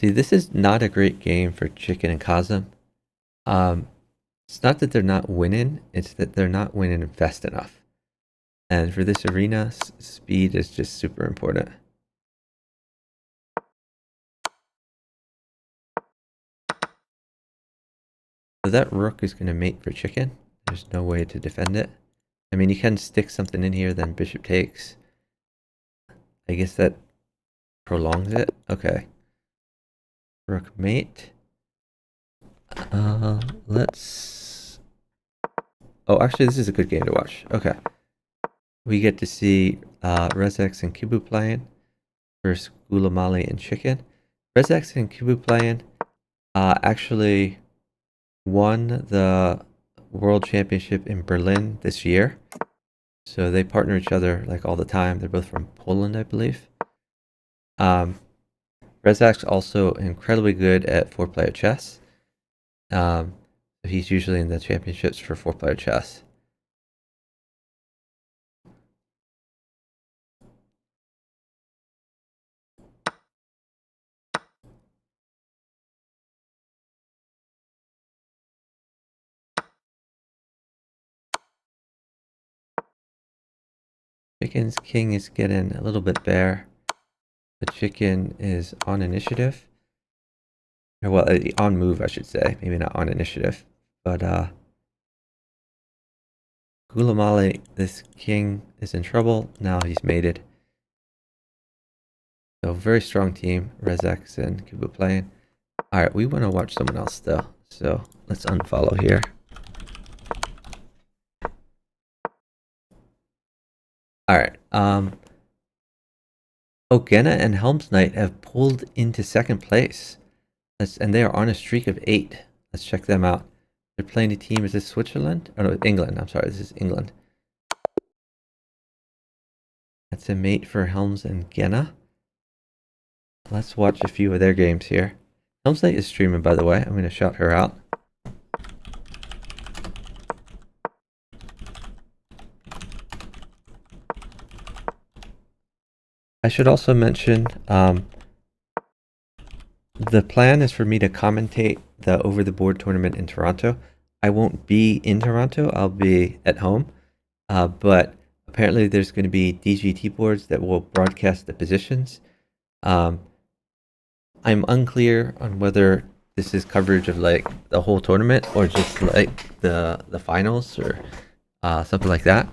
See, this is not a great game for Chicken and Kazem. It's not that they're not winning, it's that they're not winning fast enough. And for this arena, speed is just super important. So that rook is going to mate for chicken. There's no way to defend it. I mean, you can stick something in here, then bishop takes. I guess that prolongs it. Okay. Rook mate. Let's... Oh, actually, this is a good game to watch. Okay. We get to see Rezex and Kibu playing versus Gulamali and Chicken. Rezex and Kibu playing actually won the World Championship in Berlin this year. So they partner each other like all the time. They're both from Poland, I believe. Rezak's also incredibly good at 4-player chess. He's usually in the championships for 4-player chess. Chicken's king is getting a little bit bare. The chicken is on initiative. Or, well, on move, I should say. Maybe not on initiative. But Gulamali, this king is in trouble. Now he's mated. So very strong team. Rezex and Kubu playing. Alright, we want to watch someone else though. So let's unfollow here. Alright, Ogena and Helms Knight have pulled into second place. And they are on a streak of 8. Let's check them out. They're playing a team, is this Switzerland? Oh no, England, I'm sorry, this is England. That's a mate for Helms and Gena. Let's watch a few of their games here. Helms Knight is streaming, by the way. I'm going to shout her out. I should also mention, the plan is for me to commentate the Over the Board tournament in Toronto. I won't be in Toronto. I'll be at home. But apparently there's going to be DGT boards that will broadcast the positions. I'm unclear on whether this is coverage of like the whole tournament or just like the finals or something like that,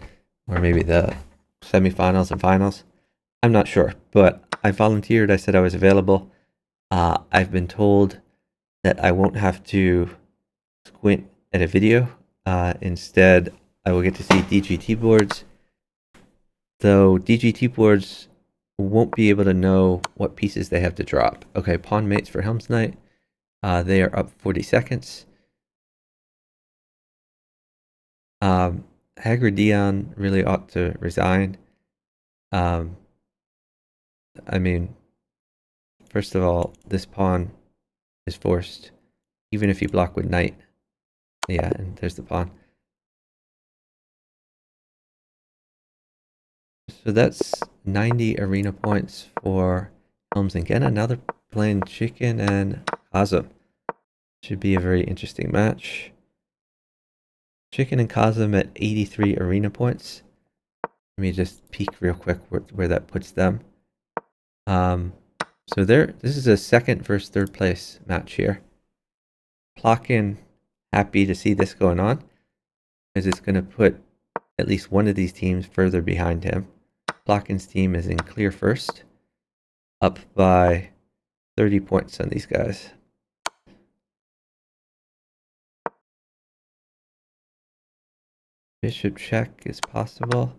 or maybe the semifinals and finals. I'm not sure, but I volunteered. I said I was available. I've been told that I won't have to squint at a video. Instead, I will get to see DGT boards. Though DGT boards won't be able to know what pieces they have to drop. Okay, pawn mates for Helms Knight. They are up 40 seconds. Hagar Dion really ought to resign. I mean, first of all, this pawn is forced, even if you block with knight. Yeah, and there's the pawn. So that's 90 arena points for Helms and Gena. Now they're playing Chicken and Kazem. Should be a very interesting match. Chicken and Kazem at 83 arena points. Let me just peek real quick where that puts them. So this is a second versus third place match here. Plotkin happy to see this going on because it's going to put at least one of these teams further behind him. Plotkin's team is in clear first, up by 30 points on these guys. Bishop check is possible.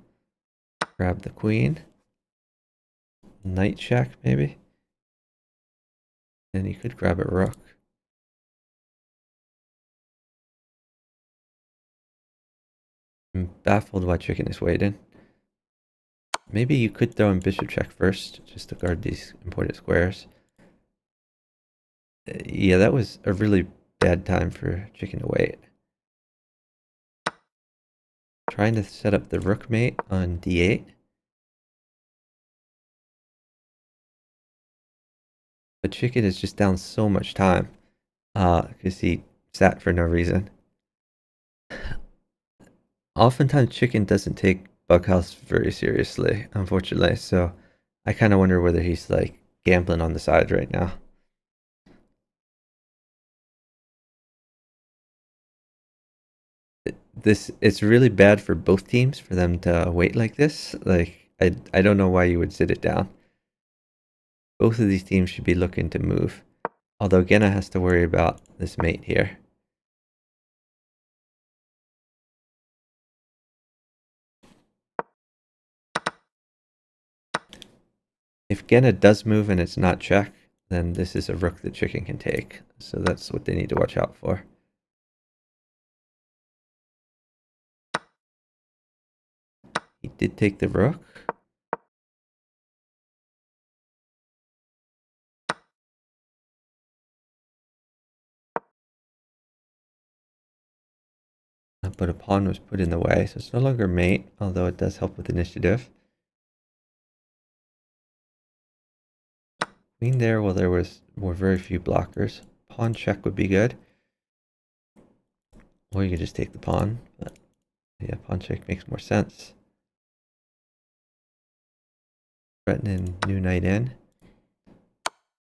Grab the queen. Knight check, maybe. And he could grab a rook. I'm baffled why chicken is waiting. Maybe you could throw in bishop check first, just to guard these important squares. Yeah, that was a really bad time for chicken to wait. Trying to set up the rook mate on d8. But chicken is just down so much time. Because he sat for no reason. Oftentimes chicken doesn't take bughouse very seriously, unfortunately, so I kind of wonder whether he's like gambling on the side right now. It's really bad for both teams for them to wait like this. Like I don't know why you would sit it down. Both of these teams should be looking to move. Although Genna has to worry about this mate here. If Genna does move and it's not check, then this is a rook that chicken can take. So that's what they need to watch out for. He did take the rook. But a pawn was put in the way, so it's no longer mate, although it does help with initiative. Queen there, well, were very few blockers. Pawn check would be good. Or you could just take the pawn, but yeah, pawn check makes more sense. Threatening new knight in.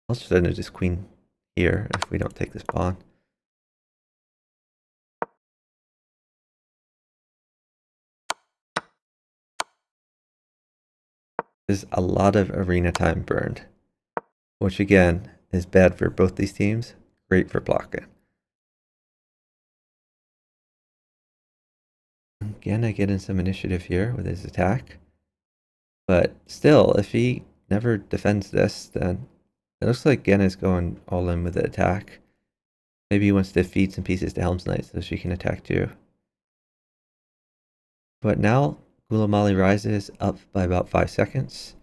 Also threaten just queen here if we don't take this pawn. There's a lot of arena time burned, which again is bad for both these teams, great for blocking. Again, I get in some initiative here with his attack. But still, if he never defends this, then it looks like Gen is going all in with the attack. Maybe he wants to feed some pieces to Helm's Knight so she can attack too. But now Gulamali rises up by about 5 seconds.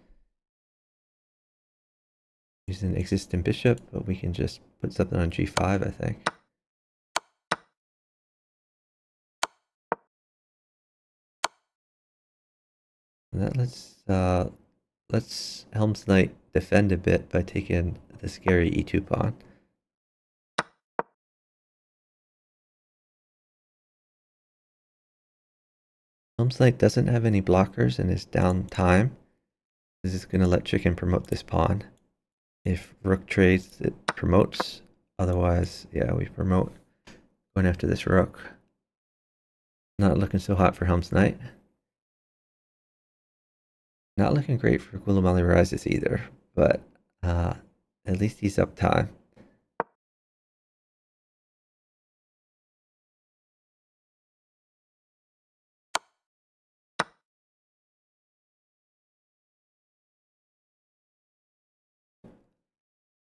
He's an existing bishop, but we can just put something on g5, I think. And that lets Helm's Knight defend a bit by taking the scary e2 pawn. Helm's Knight doesn't have any blockers and is down time. This is going to let chicken promote this pawn. If rook trades, it promotes. Otherwise, yeah, we promote going after this rook. Not looking so hot for Helm's Knight. Not looking great for Gulamali Rises either, but at least he's up time.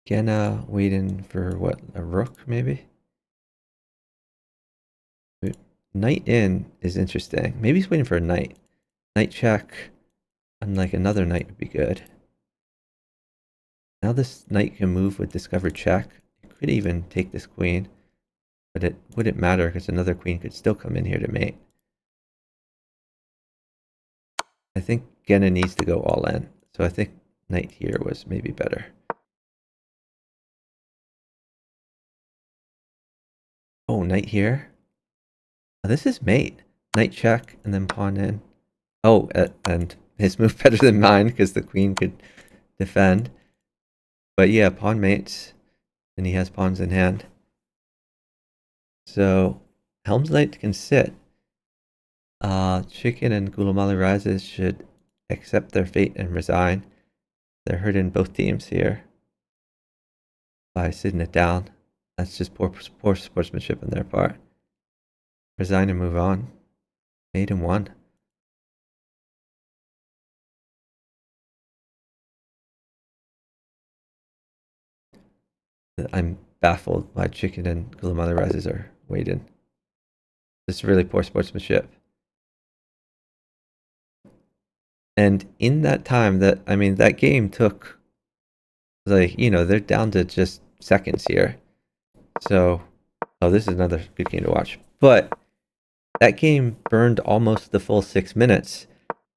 Again, waiting for what, a rook maybe? Knight in is interesting. Maybe he's waiting for a knight. Knight check, unlike another knight would be good. Now this knight can move with discovered check. It could even take this queen, but it wouldn't matter because another queen could still come in here to mate. I think Genna needs to go all in, so I think knight here was maybe better. Oh, knight here? Oh, this is mate. Knight check and then pawn in. Oh, and his move better than mine because the queen could defend. But yeah, pawn mates, and he has pawns in hand. So Helm's Knight can sit. Chicken and Gulamali Rises should accept their fate and resign. They're hurting both teams here by sitting it down. That's just poor sportsmanship on their part. Resign and move on. 8-1. I'm baffled why chicken and Gulumala rises are weighted. This is really poor sportsmanship. And in that time, that game took, like, they're down to just seconds here. So, oh, this is another good game to watch. But that game burned almost the full 6 minutes.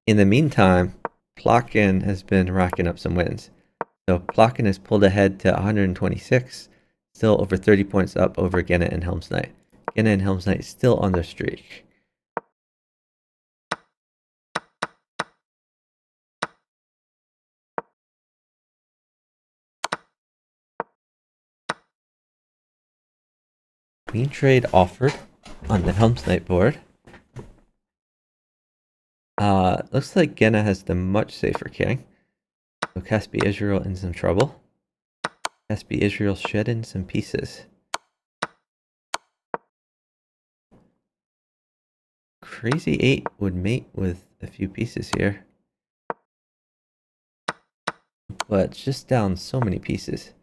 In the meantime, Plotkin has been racking up some wins. So Plotkin has pulled ahead to 126, still over 30 points up over Genna and Helm's Knight. Genna and Helm's Knight still on their streak. Queen trade offered on the Helm's Knight board. Looks like Genna has the much safer king. So Caspi Israel in some trouble. Caspi Israel shed in some pieces. Crazy 8 would mate with a few pieces here. But it's just down so many pieces.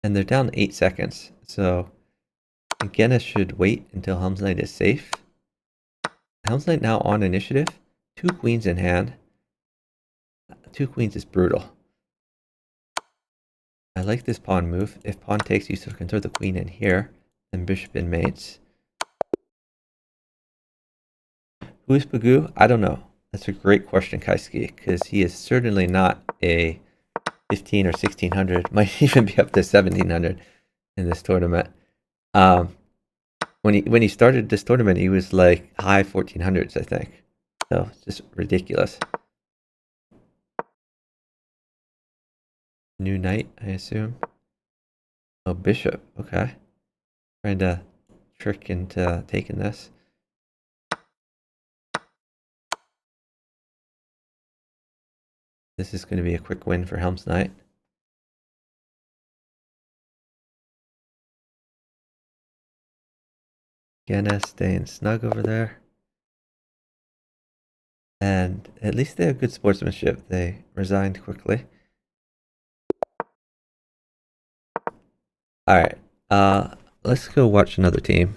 And they're down 8 seconds. So Genna should wait until Helm's Knight is safe. Helm's Knight now on initiative. 2 queens in hand. 2 queens is brutal. I like this pawn move. If pawn takes, you still can throw the queen in here. Then bishop in mates. Who is Pagu? I don't know. That's a great question, Kaisuke, because he is certainly not a 15 or 1600. Might even be up to 1700 in this tournament. When he started this tournament, he was like high 1400s, I think. So it's just ridiculous. New knight, I assume. Oh, bishop. Okay. Trying to trick into taking this. This is going to be a quick win for Helm's Knight. Genna staying snug over there. And at least they have good sportsmanship. They resigned quickly. Alright, let's go watch another team.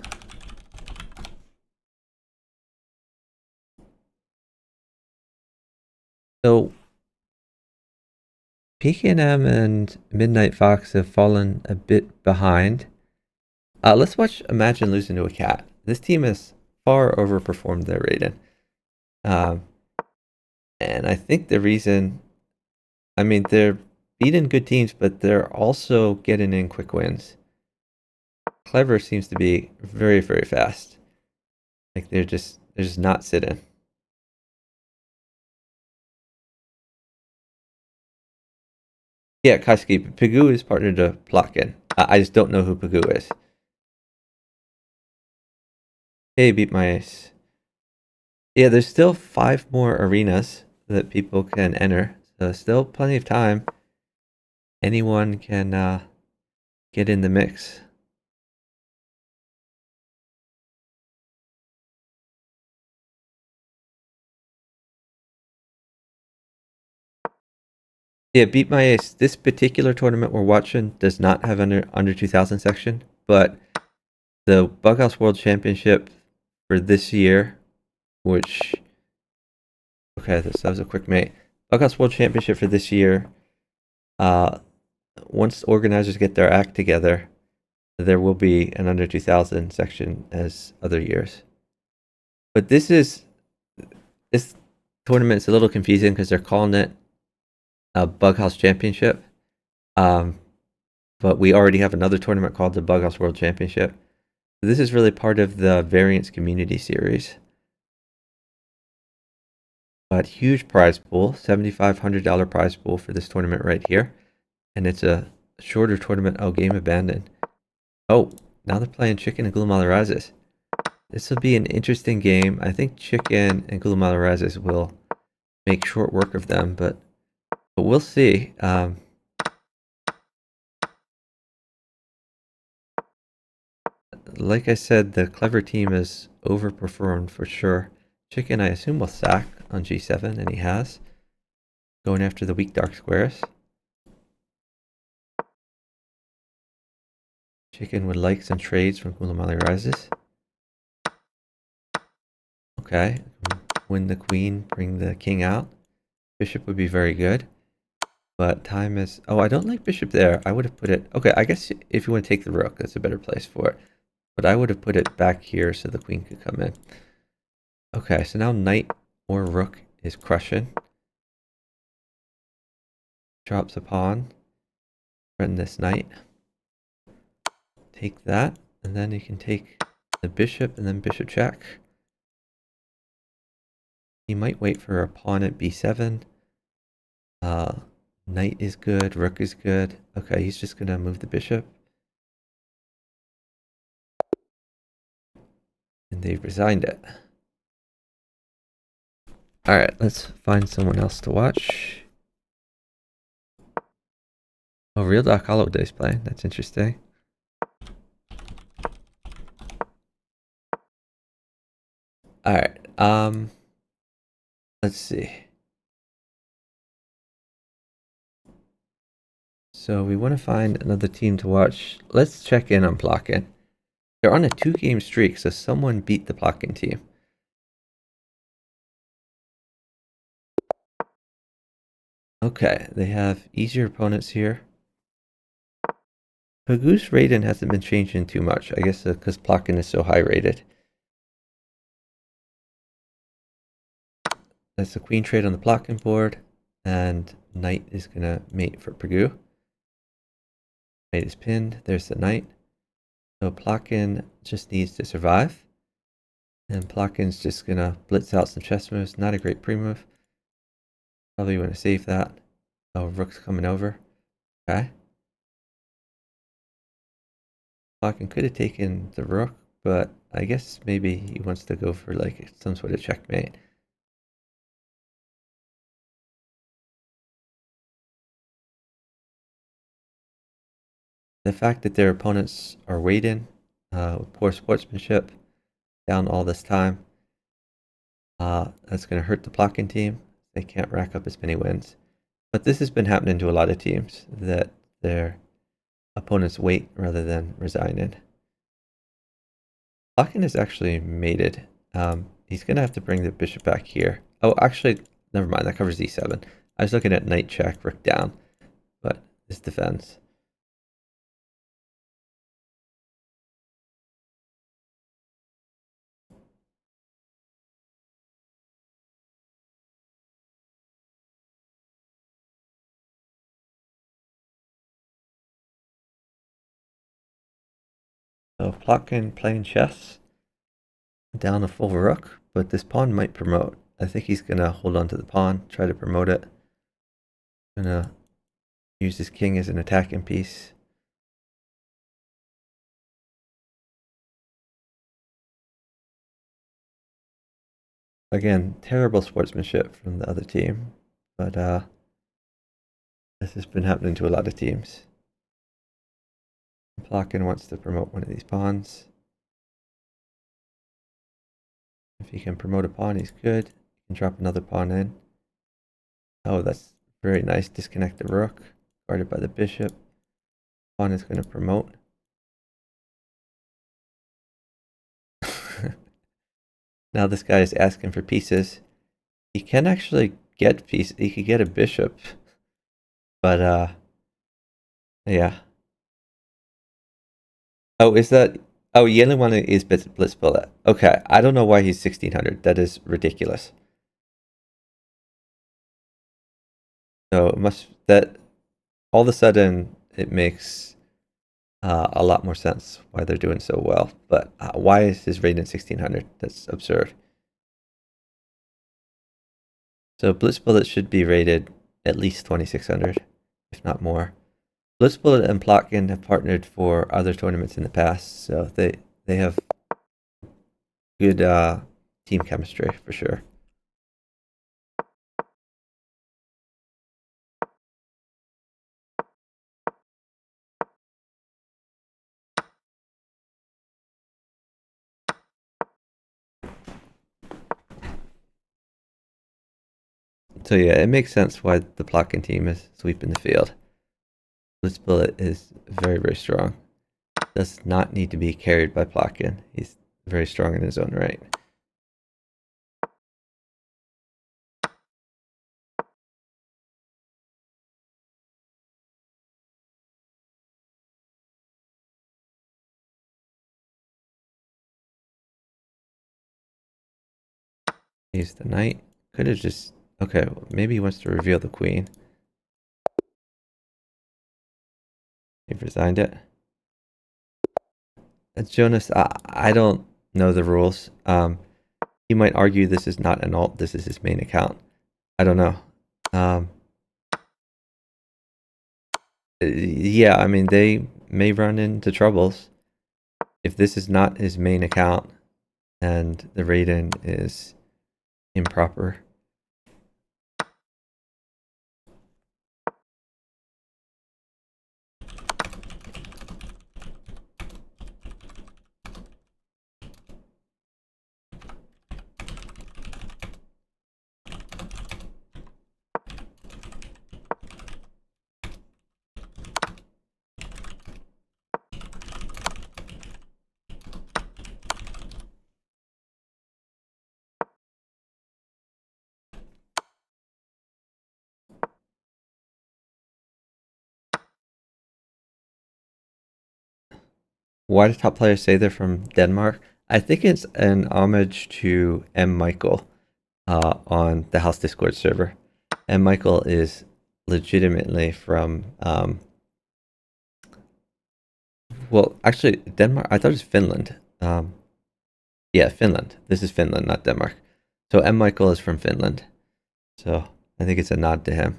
So, PKM and Midnight Fox have fallen a bit behind. Let's watch Imagine Losing to a Cat. This team has far overperformed their rating. And I think the reason, they're beating good teams, but they're also getting in quick wins. Clever seems to be very, very fast. Like they're just not sitting. Yeah, Kaisuke. Pagu is partnered to Plotkin. I just don't know who Pagu is. Hey, beat my ace. Yeah, there's still 5 more arenas that people can enter. So still plenty of time. Anyone can get in the mix. Yeah, beat my ace. This particular tournament we're watching does not have under 2000 section, but the Bughouse World Championship for this year, which okay, that was a quick mate. Bughouse World Championship for this year. Once organizers get their act together, there will be an under 2000 section as other years. But this tournament is a little confusing because they're calling it a Bughouse Championship. But we already have another tournament called the Bughouse World Championship. So this is really part of the Variants Community Series. But huge prize pool, $7,500 prize pool for this tournament right here. And it's a shorter tournament. Oh, game abandoned. Oh, now they're playing Chicken and Gulumala Razes. This will be an interesting game. I think Chicken and Gulumala Razes will make short work of them, but we'll see. Like I said, the Clever team is overperformed for sure. Chicken, I assume, will sack on G7, and he has. Going after the weak dark squares. Chicken would like some trades from Kulamali Rises. Okay. Win the queen, bring the king out. Bishop would be very good. But time is... Oh, I don't like bishop there. I would have put it... Okay, I guess if you want to take the rook, that's a better place for it. But I would have put it back here so the queen could come in. Okay, so now knight or rook is crushing. Drops a pawn. Threaten this knight. Take that, and then you can take the bishop and then bishop check. He might wait for a pawn at b7. Knight is good, rook is good. Okay, he's just gonna move the bishop. And they've resigned it. Alright, let's find someone else to watch. Oh, Real Doc Holiday's playing. That's interesting. Alright, let's see. So we want to find another team to watch. Let's check in on Plotkin. They're on a 2-game streak, so someone beat the Plotkin team. Okay, they have easier opponents here. Bughouse rating hasn't been changing too much, I guess because Plotkin is so high rated. That's the queen trade on the Plotkin board, and knight is going to mate for Bughouse. Knight is pinned, there's the knight. So Plotkin just needs to survive. And Plotkin's just going to blitz out some chess moves, not a great pre-move. Probably want to save that. Oh, rook's coming over. Okay. Plotkin could have taken the rook, but I guess maybe he wants to go for like some sort of checkmate. The fact that their opponents are waiting, poor sportsmanship, down all this time, that's going to hurt the Plotkin team. They can't rack up as many wins. But this has been happening to a lot of teams, that their opponents wait rather than resigning. Plotkin is actually mated. He's going to have to bring the bishop back here. Oh, actually, never mind. That covers e7. I was looking at knight check, rook down, but this defends. So Plotkin playing chess, down a full rook, but this pawn might promote. I think he's going to hold on to the pawn, try to promote it. Gonna use his king as an attacking piece. Again, terrible sportsmanship from the other team, but this has been happening to a lot of teams. Plotkin wants to promote one of these pawns. If he can promote a pawn, he's good. He can drop another pawn in. Oh, that's very nice. Disconnect the rook, guarded by the bishop. Pawn is going to promote. Now this guy is asking for pieces. He can actually get pieces. He could get a bishop, but yeah. Oh, is that? Oh, Yellow is Blitz Bullet. Okay, I don't know why he's 1600. That is ridiculous. So it must that all of a sudden it makes a lot more sense why they're doing so well. But why is his rating 1600? That's absurd. So Blitz Bullet should be rated at least 2600, if not more. Blitz Bullet and Plotkin have partnered for other tournaments in the past, so they have good team chemistry for sure. So yeah, it makes sense why the Plotkin team is sweeping the field. Blitz Bullet is very, very strong. does not need to be carried by Plotkin. He's very strong in his own right. He's the knight. Could have just... Okay, well, maybe he wants to reveal the queen. He resigned it. Jonas, I don't know the rules. He might argue this is not an alt, this is his main account. I don't know. Yeah, I mean, they may run into troubles if this is not his main account and the rating is improper. Why do top players say they're from Denmark? I think it's an homage to M. Michael on the House Discord server. M. Michael is legitimately from, well, actually, Denmark. I thought it was Finland. Yeah, Finland. This is Finland, not Denmark. So M. Michael is from Finland. So I think it's a nod to him.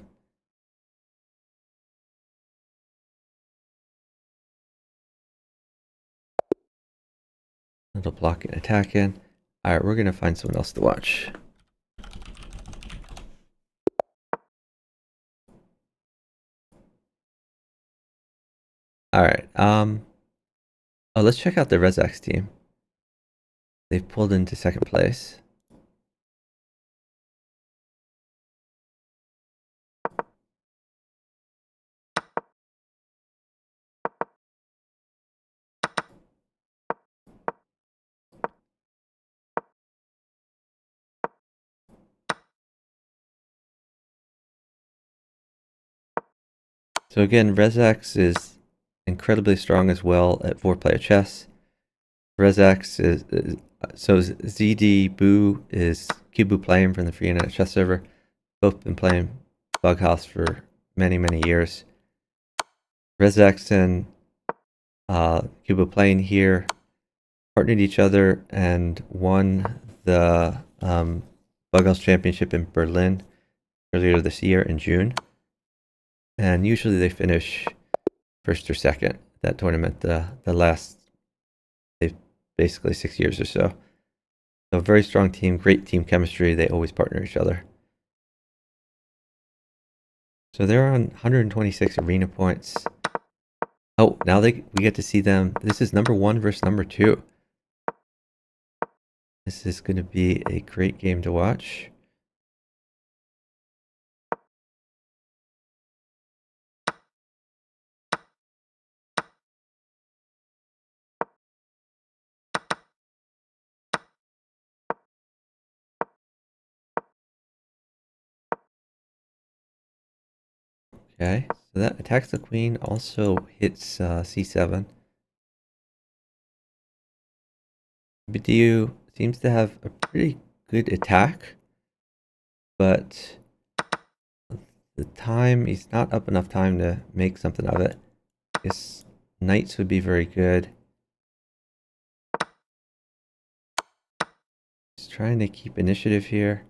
Little blocking, attacking. All right, we're gonna find someone else to watch. All right. Oh, let's check out the Rezax team. They've pulled into second place. So again, Rezax is incredibly strong as well at 4-player chess. Rezax is so ZD Boo is Cubu playing from the free internet chess server. Both been playing Bughouse for many years. Rezax and Cubu playing here partnered each other and won the Bughouse Championship in Berlin earlier this year in June. And usually they finish first or second that tournament, the last basically 6 years or so. So very strong team, great team chemistry. They always partner each other. So they're on 126 arena points. Oh, now we get to see them. This is number 1 versus number 2. This is going to be a great game to watch. Okay, so that attacks the queen, also hits c7. Bidou seems to have a pretty good attack, but the time, he's not up enough time to make something of it. I guess knights would be very good. He's trying to keep initiative here.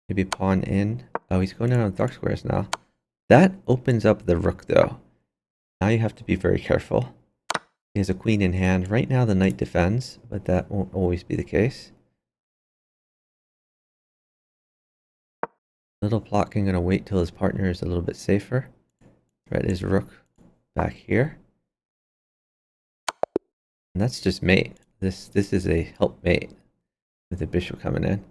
Maybe pawn in. Oh, he's going down on dark squares now. That opens up the rook, though. Now you have to be very careful. He has a queen in hand. Right now the knight defends, but that won't always be the case. Little Plotkin gonna wait till his partner is a little bit safer. Threat his rook back here. And that's just mate. This is a help mate with the bishop coming in.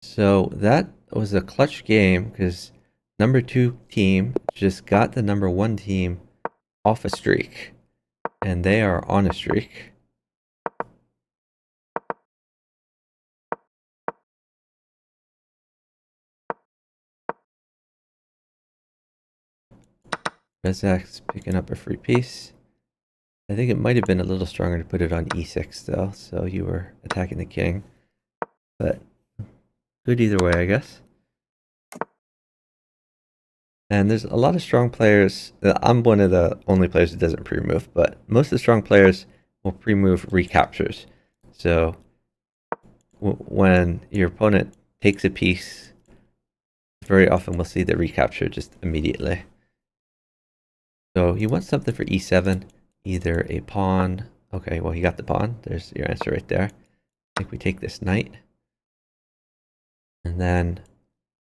So that was a clutch game because number 2 team just got the number 1 team off a streak, and they are on a streak. Rezak's picking up a free piece. I think it might have been a little stronger to put it on e6 though, so you were attacking the king. But good either way, I guess. And there's a lot of strong players. I'm one of the only players that doesn't pre-move, but most of the strong players will pre-move recaptures. So when your opponent takes a piece, very often we'll see the recapture just immediately. So he wants something for e7, either a pawn. Okay, well, he got the pawn. There's your answer right there. I think we take this knight. And then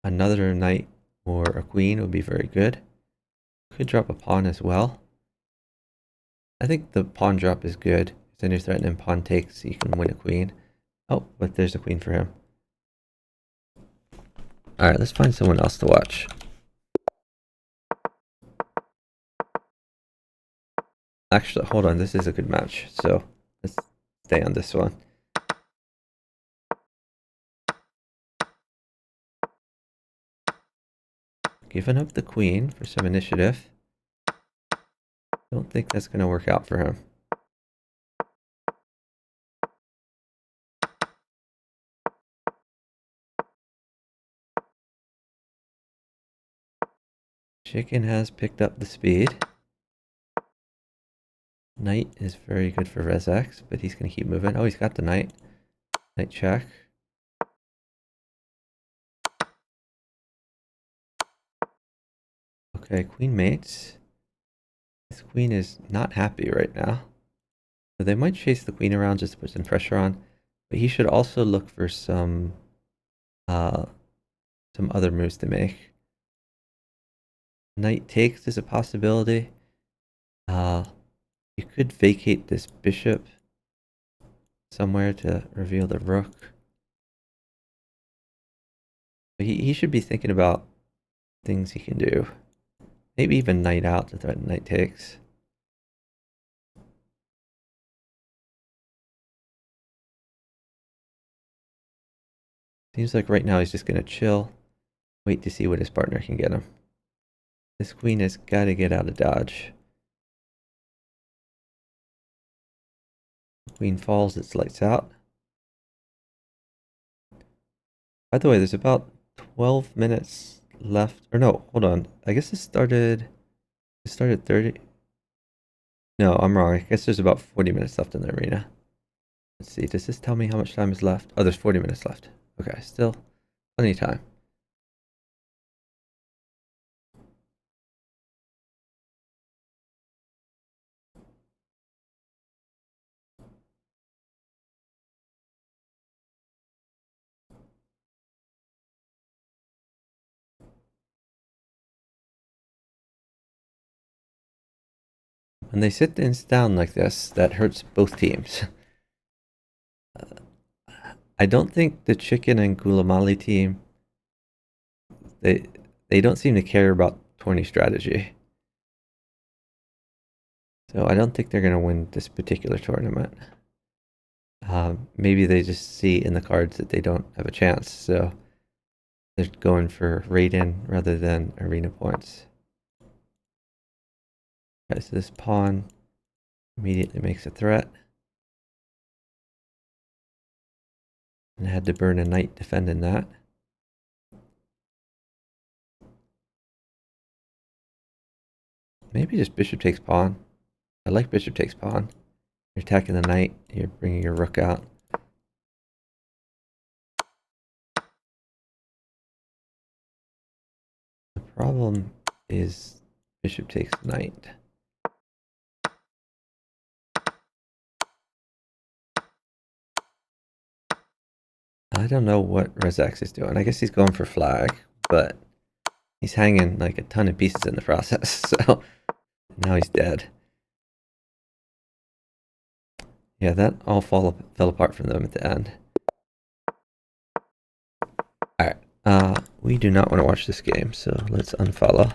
another knight or a queen would be very good. Could drop a pawn as well. I think the pawn drop is good. Then you're threatening pawn takes, so you can win a queen. Oh, but there's a queen for him. Alright, let's find someone else to watch. Actually, hold on, this is a good match, so let's stay on this one. Giving up the queen for some initiative. Don't think that's going to work out for him. Chicken has picked up the speed. Knight is very good for Rezak, but he's going to keep moving. Oh, he's got the knight. Knight check. Okay, queen mates. This queen is not happy right now. So they might chase the queen around just to put some pressure on. But he should also look for some other moves to make. Knight takes is a possibility. You could vacate this bishop somewhere to reveal the rook. But he should be thinking about things he can do. Maybe even knight out to threaten knight takes. Seems like right now he's just going to chill. Wait to see what his partner can get him. This queen has got to get out of dodge. Queen falls, it's lights out. By the way, there's about 12 minutes left. Or no, hold on. I guess it started 30. No, I'm wrong. I guess there's about 40 minutes left in the arena. Let's see. Does this tell me how much time is left? Oh, there's 40 minutes left. Okay, still plenty of time. When they sit things down like this, that hurts both teams. I don't think the Chicken and Gulamali team, they don't seem to care about tourney strategy. So I don't think they're going to win this particular tournament. Maybe they just see in the cards that they don't have a chance, so they're going for raid-in rather than arena points. Okay, so this pawn immediately makes a threat. And I had to burn a knight defending that. Maybe just bishop takes pawn. I like bishop takes pawn. You're attacking the knight, you're bringing your rook out. The problem is bishop takes knight. I don't know what Rezak is doing. I guess he's going for flag, but he's hanging like a ton of pieces in the process, so now he's dead. Yeah, that all fell apart from them at the end. Alright, we do not want to watch this game, so let's unfollow.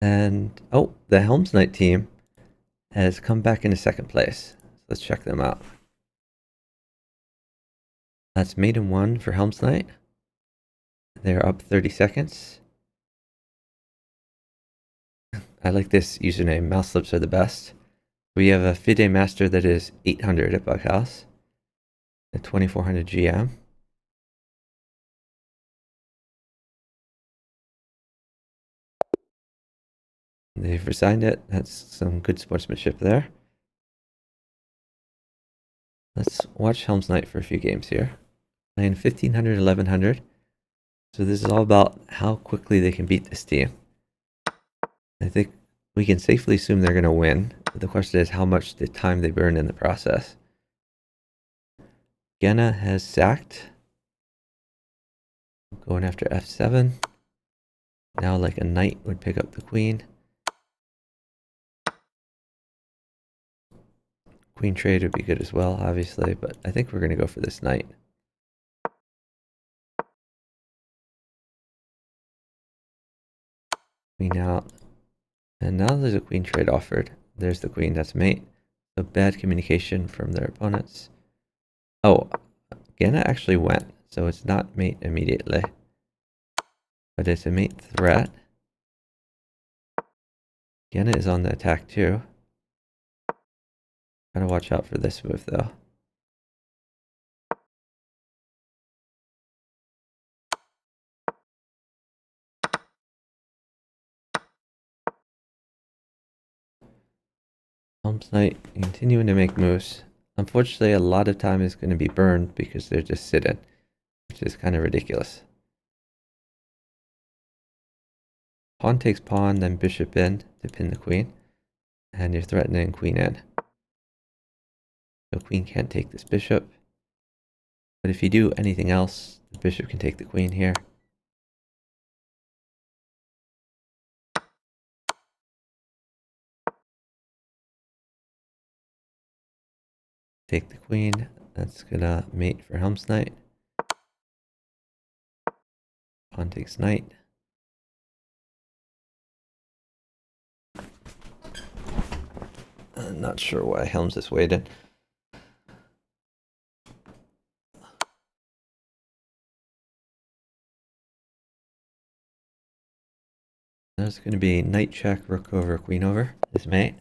And oh, the Helms Knight team has come back into second place. So let's check them out. That's Maiden 1 for Helms Knight. They're up 30 seconds. I like this username. Mouse slips are the best. We have a FIDE master that is 800 at Bughouse. A 2400 GM. They've resigned it. That's some good sportsmanship there. Let's watch Helms Knight for a few games here. Playing 1500, 1100. So this is all about how quickly they can beat this team. I think we can safely assume they're going to win. But the question is how much the time they burn in the process. Genna has sacked. Going after f7. Now like a knight would pick up the queen. Queen trade would be good as well, obviously, but I think we're going to go for this knight. Queen out. And now there's a queen trade offered. There's the queen, that's mate. So bad communication from their opponents. Oh, Genna actually went, so it's not mate immediately. But it's a mate threat. Genna is on the attack too. Gotta watch out for this move though. Helms Knight continuing to make moves. Unfortunately, a lot of time is going to be burned because they're just sitting, which is kind of ridiculous. Pawn takes pawn, then bishop in to pin the queen, and you're threatening queen in. So queen can't take this bishop, but if you do anything else, the bishop can take the queen here. Take the queen, that's gonna mate for Helms Knight. Pawn takes knight. I'm not sure why Helms is waiting. There's going to be knight check, rook over, queen over, is mate.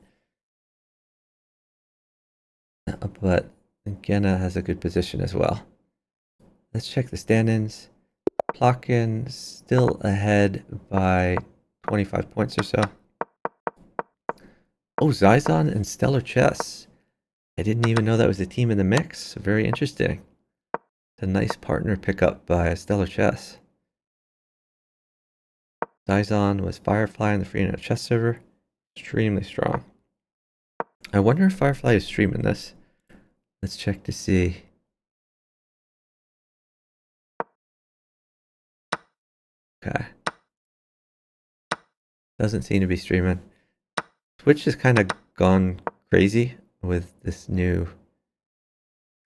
But Genna has a good position as well. Let's check the stand-ins. Plotkin still ahead by 25 points or so. Oh, Zizon and Stellar Chess. I didn't even know that was a team in the mix. Very interesting. It's a nice partner pickup by Stellar Chess. Zizon was Firefly on the Free Chess server. Extremely strong. I wonder if Firefly is streaming this. Let's check to see. Okay. Doesn't seem to be streaming. Twitch has kind of gone crazy with this new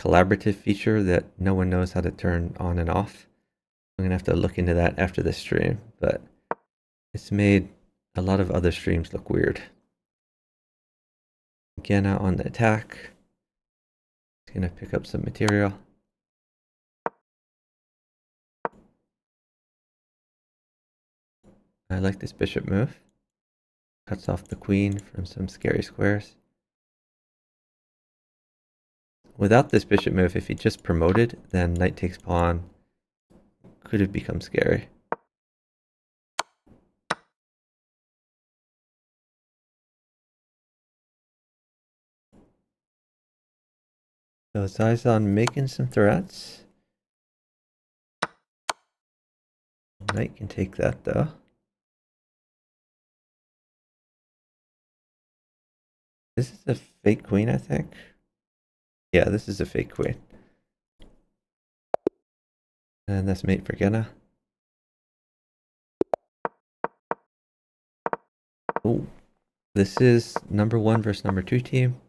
collaborative feature that no one knows how to turn on and off. I'm going to have to look into that after this stream, but it's made a lot of other streams look weird. Genna on the attack. It's going to pick up some material. I like this bishop move. Cuts off the queen from some scary squares. Without this bishop move, if he just promoted, then knight takes pawn could have become scary. So Zizon making some threats. Knight can take that though. This is a fake queen, I think. Yeah, this is a fake queen. And that's mate for Genna. Oh, this is number 1 versus number 2 team.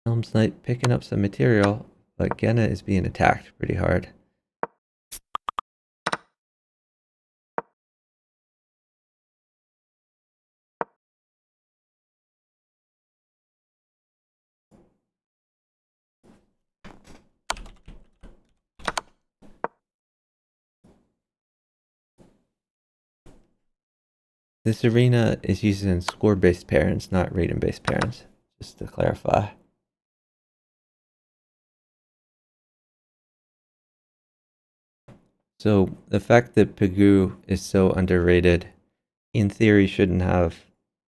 Helm's Knight picking up some material, but Genna is being attacked pretty hard. This arena is using score-based parents, not rating-based parents, just to clarify. So the fact that Pegu is so underrated, in theory, shouldn't have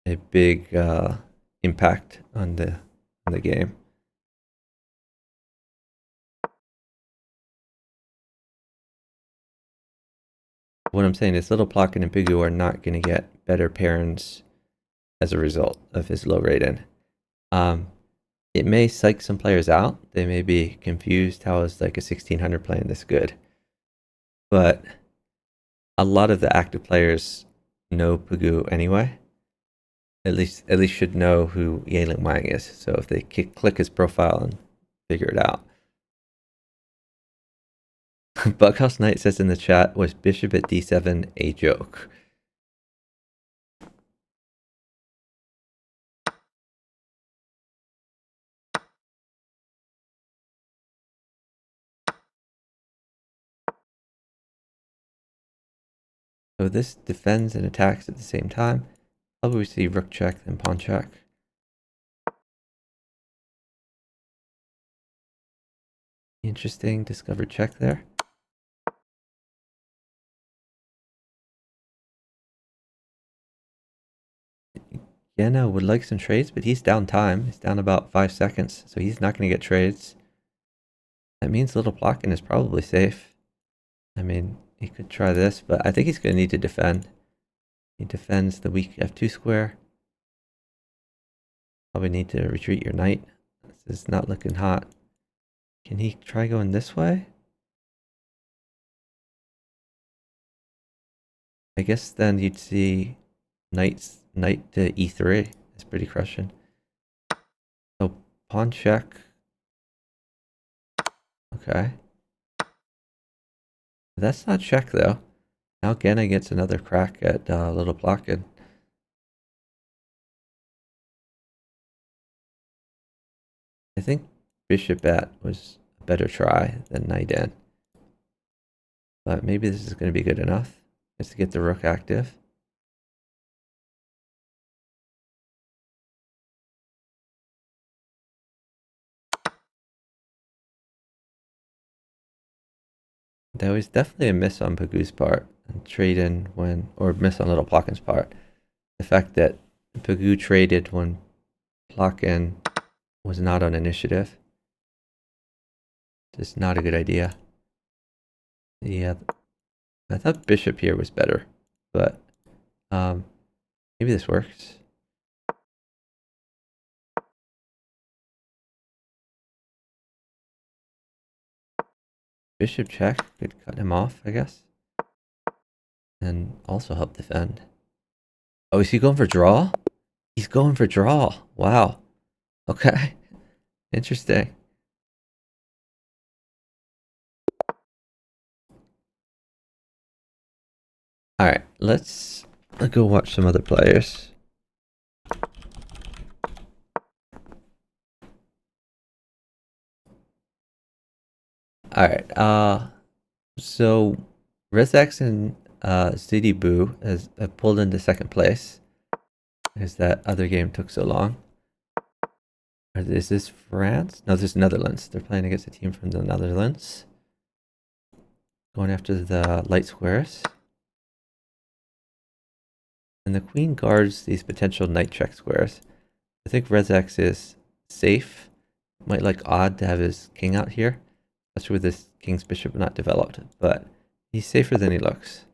a big impact on the game. What I'm saying is Little Plotkin and Pegu are not going to get better parents as a result of his low rating. It may psych some players out. They may be confused how is like a 1600 playing this good. But a lot of the active players know Pegu anyway. At least should know who Yeling Wang is. So if they click his profile and figure it out. Bughouse Knight says in the chat, was bishop at d7 a joke? So this defends and attacks at the same time. Probably we see rook check, then pawn check. Interesting, discovered check there. Genna would like some trades, but he's down time. He's down about 5 seconds, so he's not going to get trades. That means Little Plotkin is probably safe. I mean, he could try this, but I think he's going to need to defend. He defends the weak f2 square. Probably need to retreat your knight. This is not looking hot. Can he try going this way? I guess then you'd see knight to e3. It's pretty crushing. So pawn check. Okay. That's not check though. Now Genna gets another crack at Little Plotkin. I think bishop at was a better try than knight in. But maybe this is going to be good enough just to get the rook active. There was definitely a miss on Pagu's part and trade in when, or miss on Little Plotkin's part. The fact that Pagu traded when Plotkin was not on initiative. Just not a good idea. Yeah, I thought bishop here was better, but maybe this works. Bishop check could cut him off, I guess. And also help defend. Oh, is he going for draw? He's going for draw. Wow. Okay. Interesting. Alright, let's go watch some other players. Alright, so Rezax and City Boo have pulled into second place because that other game took so long. Is this France? No, this is Netherlands. They're playing against a team from the Netherlands. Going after the light squares. And the queen guards these potential knight check squares. I think Rezax is safe. Might like odd to have his king out here. Especially with this king's bishop not developed. But he's safer than he looks.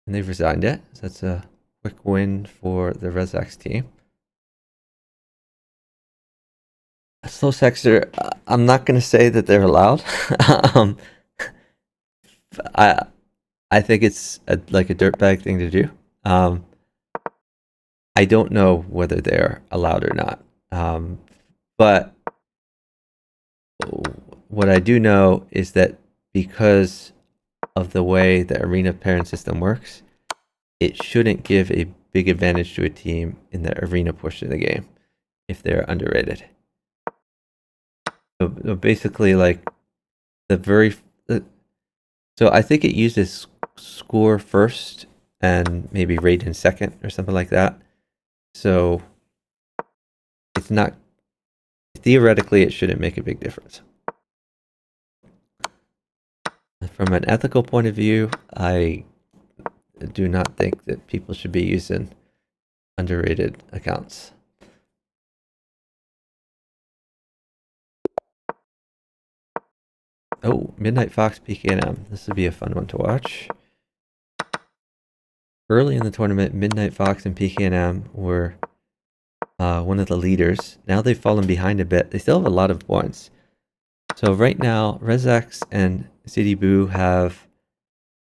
And they've resigned it. So that's a quick win for the Rezax team. Slow sexer, I'm not going to say that they're allowed. I think it's like a dirtbag thing to do. I don't know whether they're allowed or not. But what I do know is that because of the way the arena pairing system works, it shouldn't give a big advantage to a team in the arena portion of the game if they're underrated. So basically, like the very so I think it uses score first and maybe rate in second or something like that. So it's not theoretically it shouldn't make a big difference. From an ethical point of view, I do not think that people should be using underrated accounts. Oh, Midnight Fox PKM. This would be a fun one to watch. Early in the tournament, Midnight Fox and PKM were one of the leaders. Now they've fallen behind a bit. They still have a lot of points. So right now, Rezax and City Boo have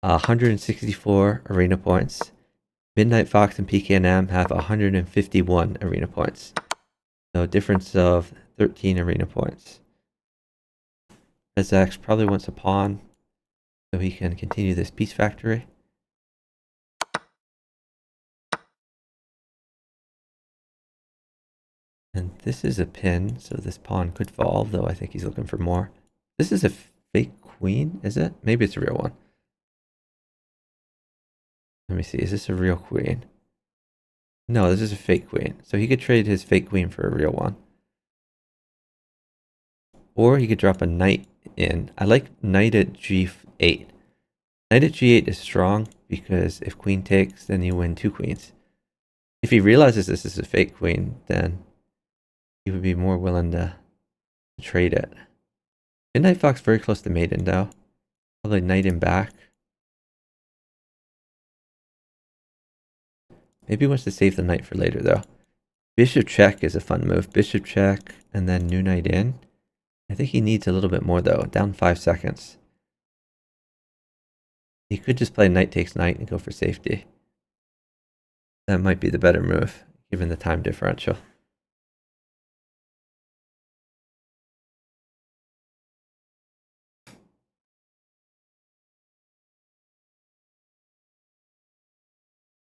164 arena points. Midnight Fox and PKM have 151 arena points. So a difference of 13 arena points. Rezax probably wants a pawn so he can continue this piece factory. And this is a pin, so this pawn could fall, though I think he's looking for more. This is a fake queen, is it? Maybe it's a real one. Let me see, is this a real queen? No, this is a fake queen. So he could trade his fake queen for a real one. Or he could drop a knight in. I like knight at g8. Knight at g8 is strong because if queen takes, then you win 2 queens. If he realizes this is a fake queen, then he would be more willing to trade it. Midnight Fox very close to maiden though. Probably knight him back. Maybe he wants to save the knight for later though. Bishop check is a fun move. Bishop check and then new knight in. I think he needs a little bit more though. Down 5 seconds. He could just play knight takes knight and go for safety. That might be the better move, given the time differential.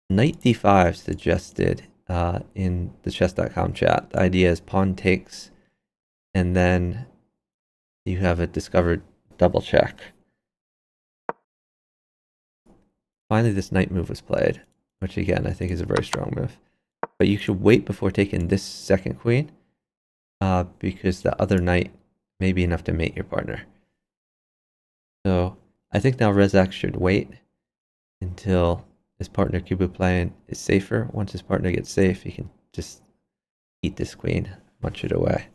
Knight d5 suggested in the chess.com chat. The idea is pawn takes, and then you have a discovered double check. Finally, this knight move was played, which again, I think is a very strong move. But you should wait before taking this second queen, because the other knight may be enough to mate your partner. So I think now Rezax should wait until his partner Kubu playing is safer. Once his partner gets safe, he can just eat this queen, munch it away.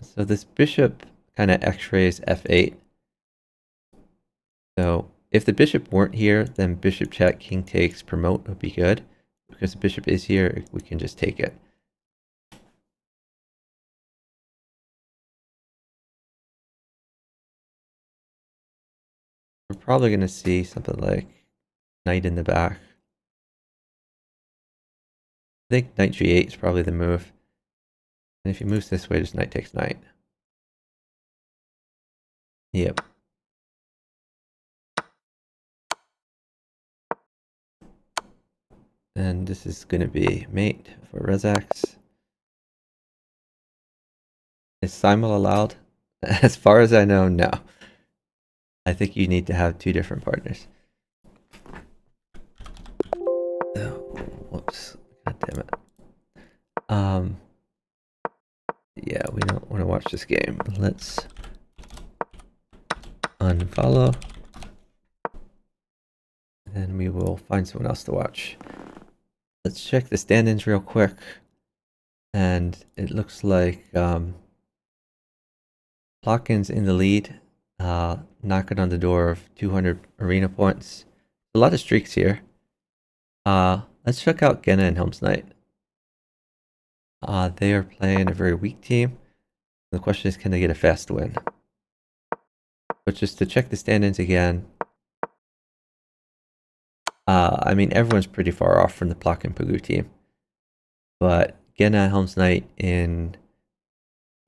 So this bishop kind of x-rays f8. So if the bishop weren't here, then bishop check, king takes, promote would be good. Because the bishop is here, we can just take it. We're probably going to see something like knight in the back. I think knight g8 is probably the move. And if he moves this way, just knight takes knight. Yep. And this is going to be mate for Rezax. Is simul allowed? As far as I know, no. I think you need to have 2 different partners. Oh, whoops. God damn it. Yeah, we don't want to watch this game. Let's unfollow. Then we will find someone else to watch. Let's check the stand-ins real quick. And it looks like Plotkin's in the lead, knocking on the door of 200 arena points. A lot of streaks here. Let's check out Genna and Helm's Knight. They are playing a very weak team. The question is, can they get a fast win? But just to check the stand-ins again, I mean, everyone's pretty far off from the Plok and Pegu team. But Genna Helm's Knight in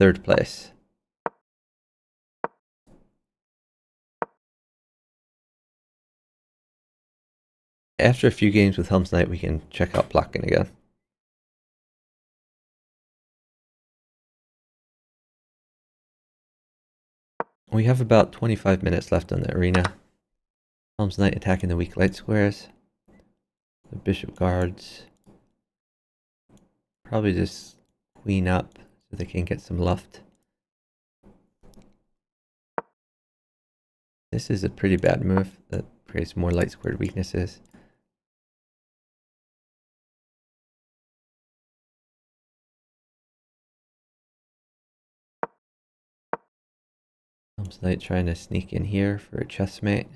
3rd place. After a few games with Helm's Knight, we can check out Plocken again. We have about 25 minutes left on the arena. Helm's Knight attacking the weak light squares. The bishop guards. Probably just queen up so they can get some luft. This is a pretty bad move that creates more light squared weaknesses. Helm's Knight trying to sneak in here for a chessmate.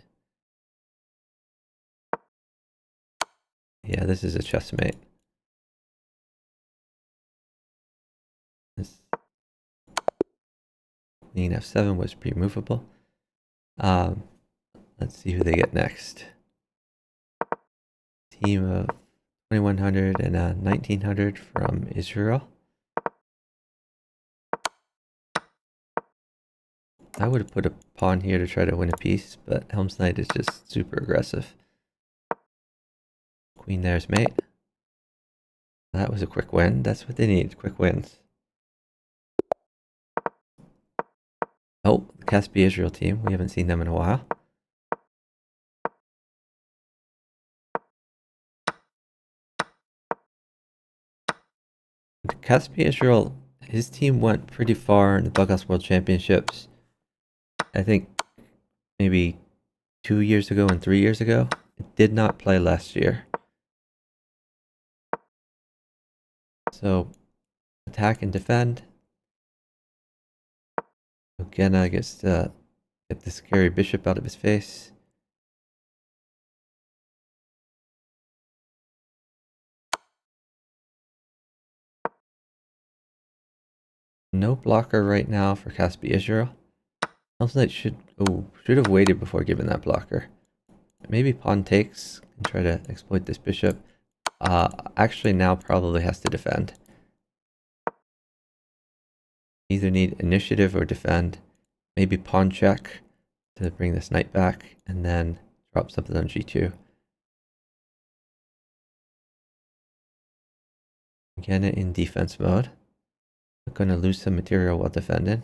Yeah, this is a chessmate. This queen f7 was pre-movable. Let's see who they get next. Team of 2100 and 1900 from Israel. I would have put a pawn here to try to win a piece, but Helm's Knight is just super aggressive. Queen there's mate. That was a quick win. That's what they need, quick wins. Oh, the Caspi Israel team. We haven't seen them in a while. Caspi Israel, his team went pretty far in the Bughouse World Championships. I think maybe 2 years ago and 3 years ago. It did not play last year. So, attack and defend. Genna gets to get the scary bishop out of his face. No blocker right now for Caspi Israel. Helm's Knight should have waited before giving that blocker. Maybe pawn takes and try to exploit this bishop. Actually now probably has to defend. Either need initiative or defend. Maybe pawn check to bring this knight back and then drop something on g2. Again in defense mode. I'm going to lose some material while defending.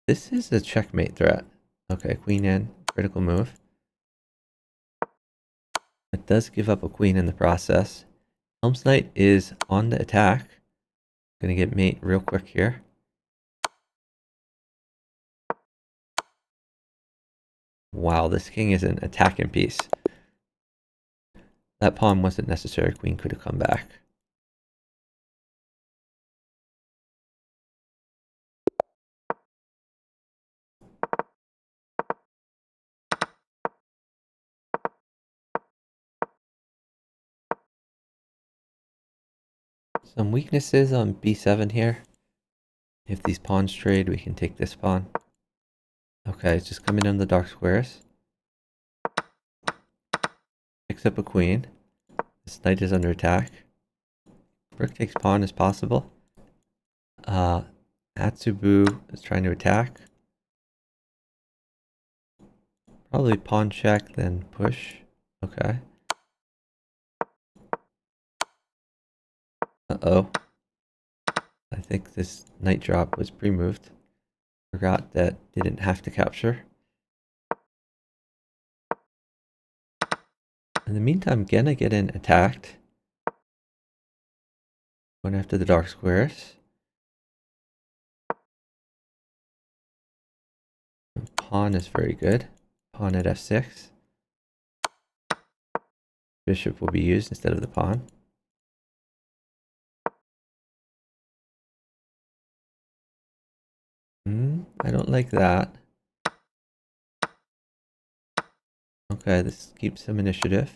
This is a checkmate threat. Okay, queen in, critical move. It does give up a queen in the process. Helm's Knight is on the attack. Gonna get mate real quick here. Wow, this king is an attacking piece. That pawn wasn't necessary. Queen could have come back. Some weaknesses on b7 here. If these pawns trade, we can take this pawn. Okay, it's just coming in the dark squares. Picks up a queen. This knight is under attack. Rook takes pawn is possible. Atsubu is trying to attack. Probably pawn check, then push. Okay. Uh-oh. I think this knight drop was pre-moved. Forgot that didn't have to capture. In the meantime, Genna getting attacked. Going after the dark squares. Pawn is very good. Pawn at f6. Bishop will be used instead of the pawn. I don't like that. Okay, this keeps some initiative.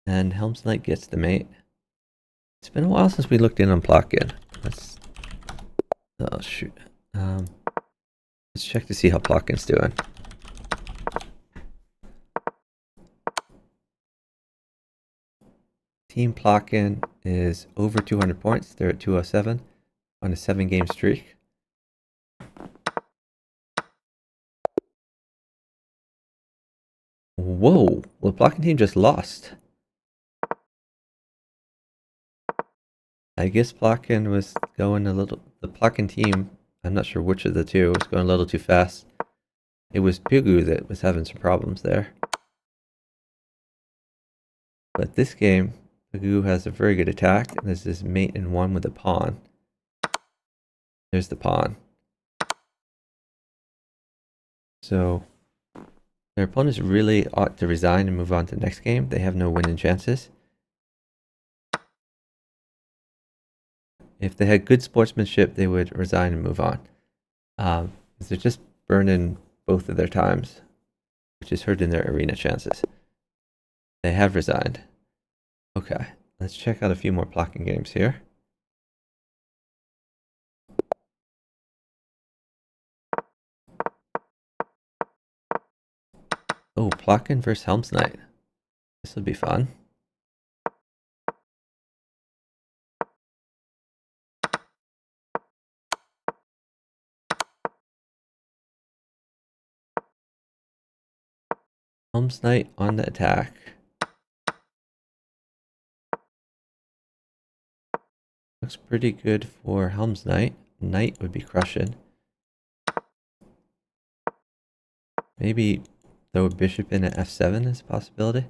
And Helm's Knight gets the mate. It's been a while since we looked in on Plotkin. Oh shoot. Let's check to see how Plotkin's doing. Team Plotkin is over 200 points. They're at 207 on a 7-game streak. Whoa, the Plotkin team just lost. I guess Plotkin was going a little... The Plotkin team, I'm not sure which of the two, was going a little too fast. It was Pugu that was having some problems there. But this game, Pugu has a very good attack, and this is mate in one with a pawn. There's the pawn. So their opponents really ought to resign and move on to the next game. They have no winning chances. If they had good sportsmanship, they would resign and move on. They're just burning both of their times, which is hurting their arena chances. They have resigned. Okay, let's check out a few more Plotkin games here. Oh, Plotkin versus Helm's Knight. This will be fun. Helm's Knight on the attack. Looks pretty good for Helm's Knight. Knight would be crushing. Maybe throw a bishop in at f7 is a possibility.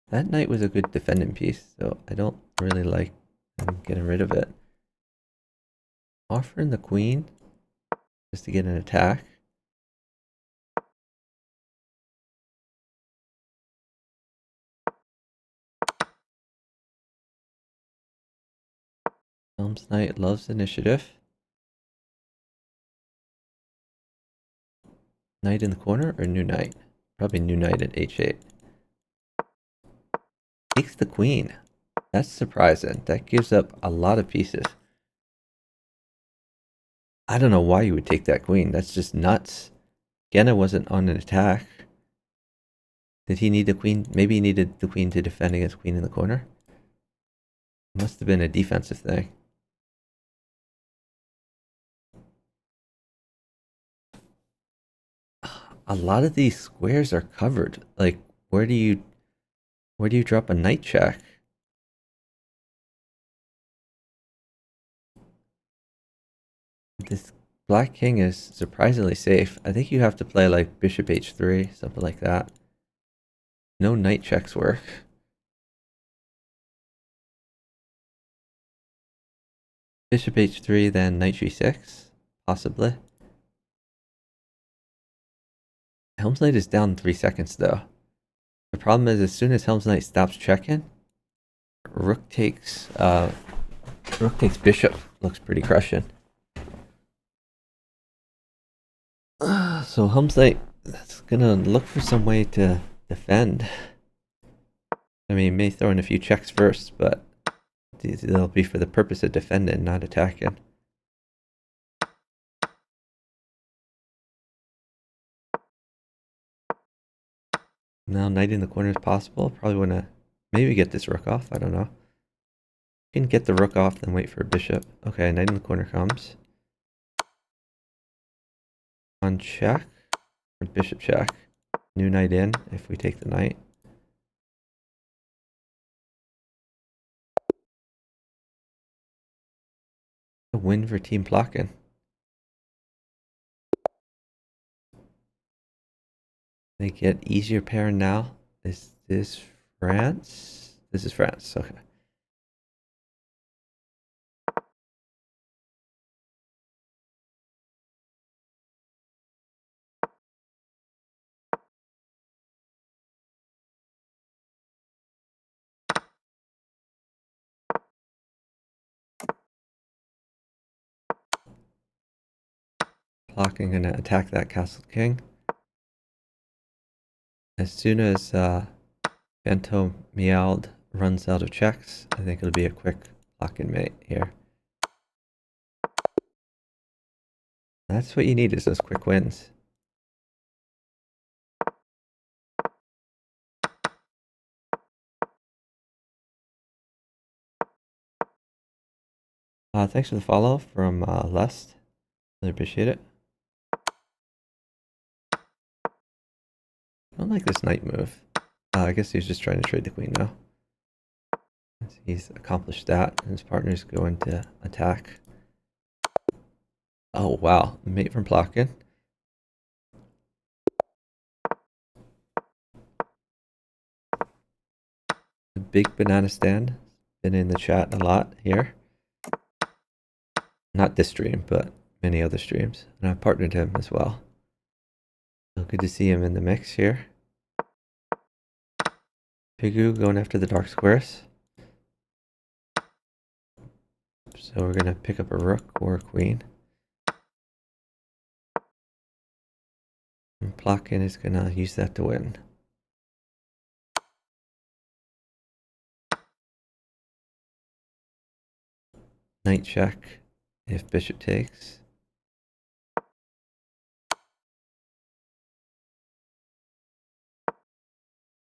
That knight was a good defending piece, so I don't really like getting rid of it. Offering the queen just to get an attack. Helm's Knight loves initiative. Knight in the corner or new knight? Probably new knight at h8. Takes the queen. That's surprising. That gives up a lot of pieces. I don't know why you would take that queen. That's just nuts. Genna wasn't on an attack. Did he need the queen? Maybe he needed the queen to defend against queen in the corner. Must have been a defensive thing. A lot of these squares are covered. Like, where do you drop a knight check? This black king is surprisingly safe. I think you have to play like bishop h3, something like that. No knight checks work. Bishop h3, then knight g6, possibly. Helm's Knight is down 3 seconds though. The problem is, as soon as Helm's Knight stops checking, rook takes bishop. Looks pretty crushing. So Helm's Knight is gonna look for some way to defend. I mean, he may throw in a few checks first, but they'll be for the purpose of defending, not attacking. Now knight in the corner is possible. Probably want to maybe get this rook off. I don't know. You can get the rook off, then wait for a bishop. Okay, knight in the corner comes. On check, or bishop check. New knight in if we take the knight. A win for Team Plotkin. They get easier pairing now. Is this France? This is France, okay. Plotkin gonna attack that castle king. As soon as Bento Meowed runs out of checks, I think it'll be a quick Plotkin mate here. That's what you need, is those quick wins. Thanks for the follow from Lest. Really appreciate it. I don't like this knight move. I guess he's just trying to trade the queen now. He's accomplished that, and his partner's going to attack. Oh wow, mate from Plotkin. The big banana stand. Been in the chat a lot here. Not this stream, but many other streams. And I've partnered him as well. So good to see him in the mix here. Pigu going after the dark squares. So we're going to pick up a rook or a queen. And Plotkin is going to use that to win. Knight check if bishop takes.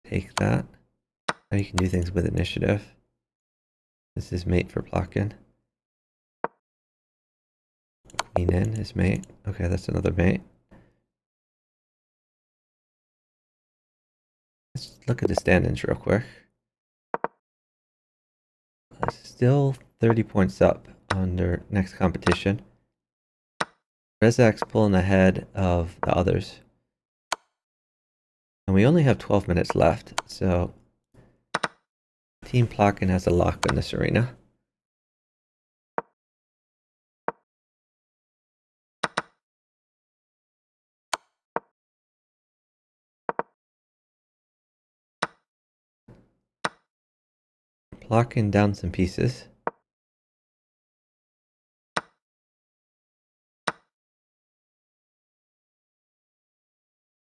Take that. Now you can do things with initiative. This is mate for Plotkin. Queen in is mate. Okay, that's another mate. Let's look at the stand-ins real quick. Still 30 points up on their next competition. Rezak's pulling ahead of the others. And we only have 12 minutes left, so Team Plotkin has a lock in this arena. Plotkin down some pieces.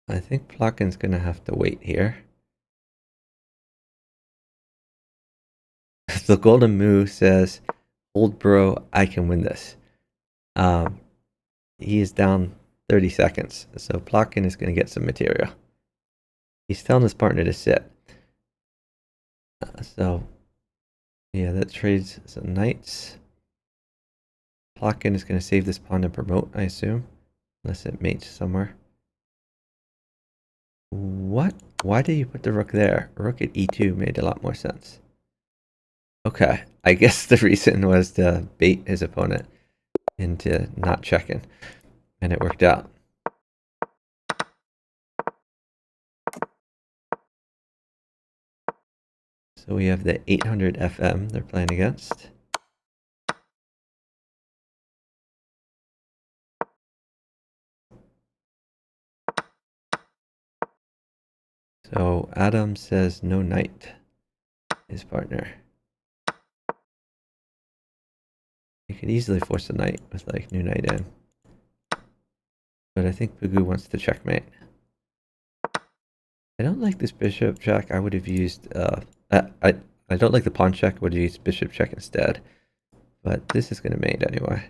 I think Plotkin's going to have to wait here. The Golden Moo says, "Old bro, I can win this." He is down 30 seconds, so Plotkin is going to get some material. He's telling his partner to sit. So, yeah, that trades some knights. Plotkin is going to save this pawn to promote, I assume. Unless it mates somewhere. What? Why did you put the rook there? Rook at e2 made a lot more sense. Okay, I guess the reason was to bait his opponent into not checking. And it worked out. So we have the 800 FM they're playing against. So Adam says no knight, his partner. You could easily force a knight with like new knight in. But I think Pugu wants to checkmate. I don't like this bishop check. I would have used, I don't like the pawn check. I would have used bishop check instead. But this is going to mate anyway.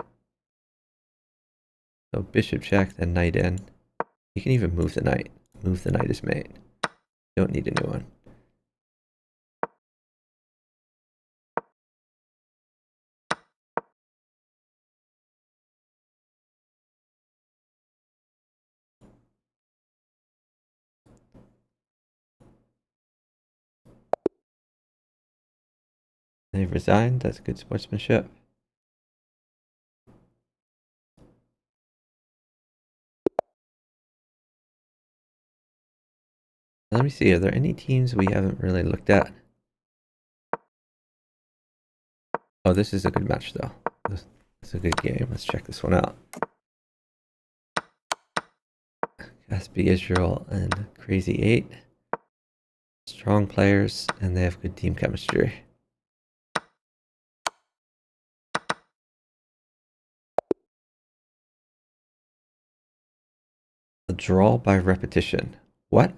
So bishop check, then knight in. You can even move the knight. Move the knight as mate. Don't need a new one. They've resigned. That's good sportsmanship. Let me see. Are there any teams we haven't really looked at? Oh, this is a good match, though. This is a good game. Let's check this one out. Caspi Israel and Crazy 8. Strong players, and they have good team chemistry. A draw by repetition. What?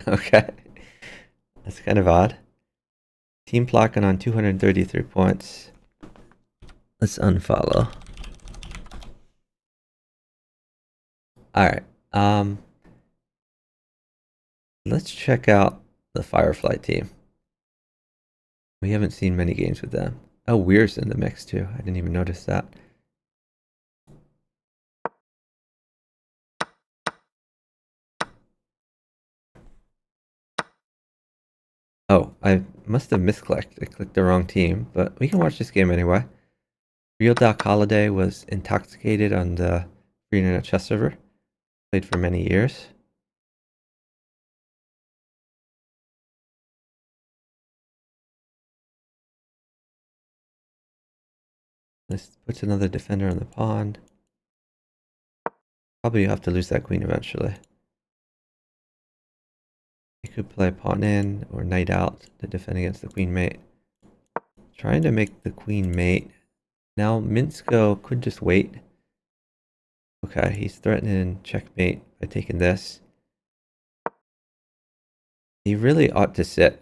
Okay. That's kind of odd. Team Plotkin on 233 points. Let's unfollow. Alright. Let's check out the Firefly team. We haven't seen many games with them. Oh, weir's in the mix too. I didn't even notice that. Oh, I must have misclicked. I clicked the wrong team, but we can watch this game anyway. Real Doc Holiday was intoxicated on the free internet chess server. Played for many years. This puts another defender on the pawn. Probably have to lose that queen eventually. You could play pawn in or knight out to defend against the queen mate. Trying to make the queen mate. Now Minsko could just wait. Okay, he's threatening checkmate by taking this. He really ought to sit.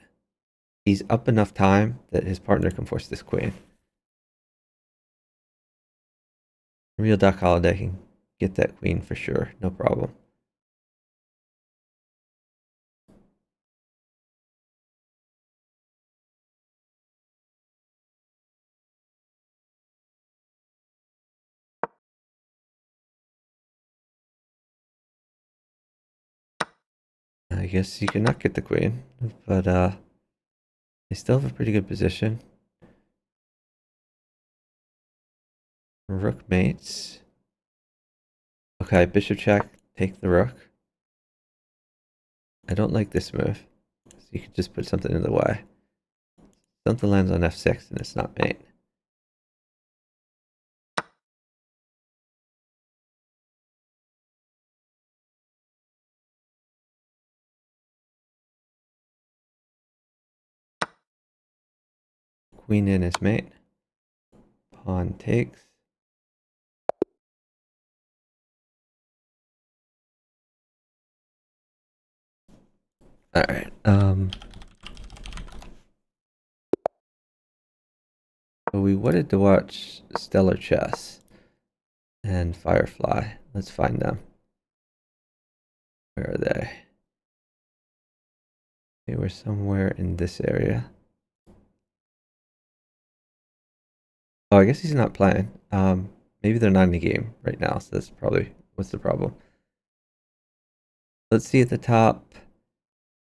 He's up enough time that his partner can force this queen. Real Doc Holiday can get that queen for sure, no problem. I guess you cannot get the queen, but they still have a pretty good position. Rook mates. Okay, bishop check, take the rook. I don't like this move. So you could just put something in the way. Something lands on f6 and it's not mate. Queen in is mate. Pawn takes. Alright, so we wanted to watch Stellar Chess and Firefly. Let's find them. Where are they? They were somewhere in this area. Oh, I guess he's not playing. Maybe they're not in the game right now, so that's probably what's the problem. Let's see at the top.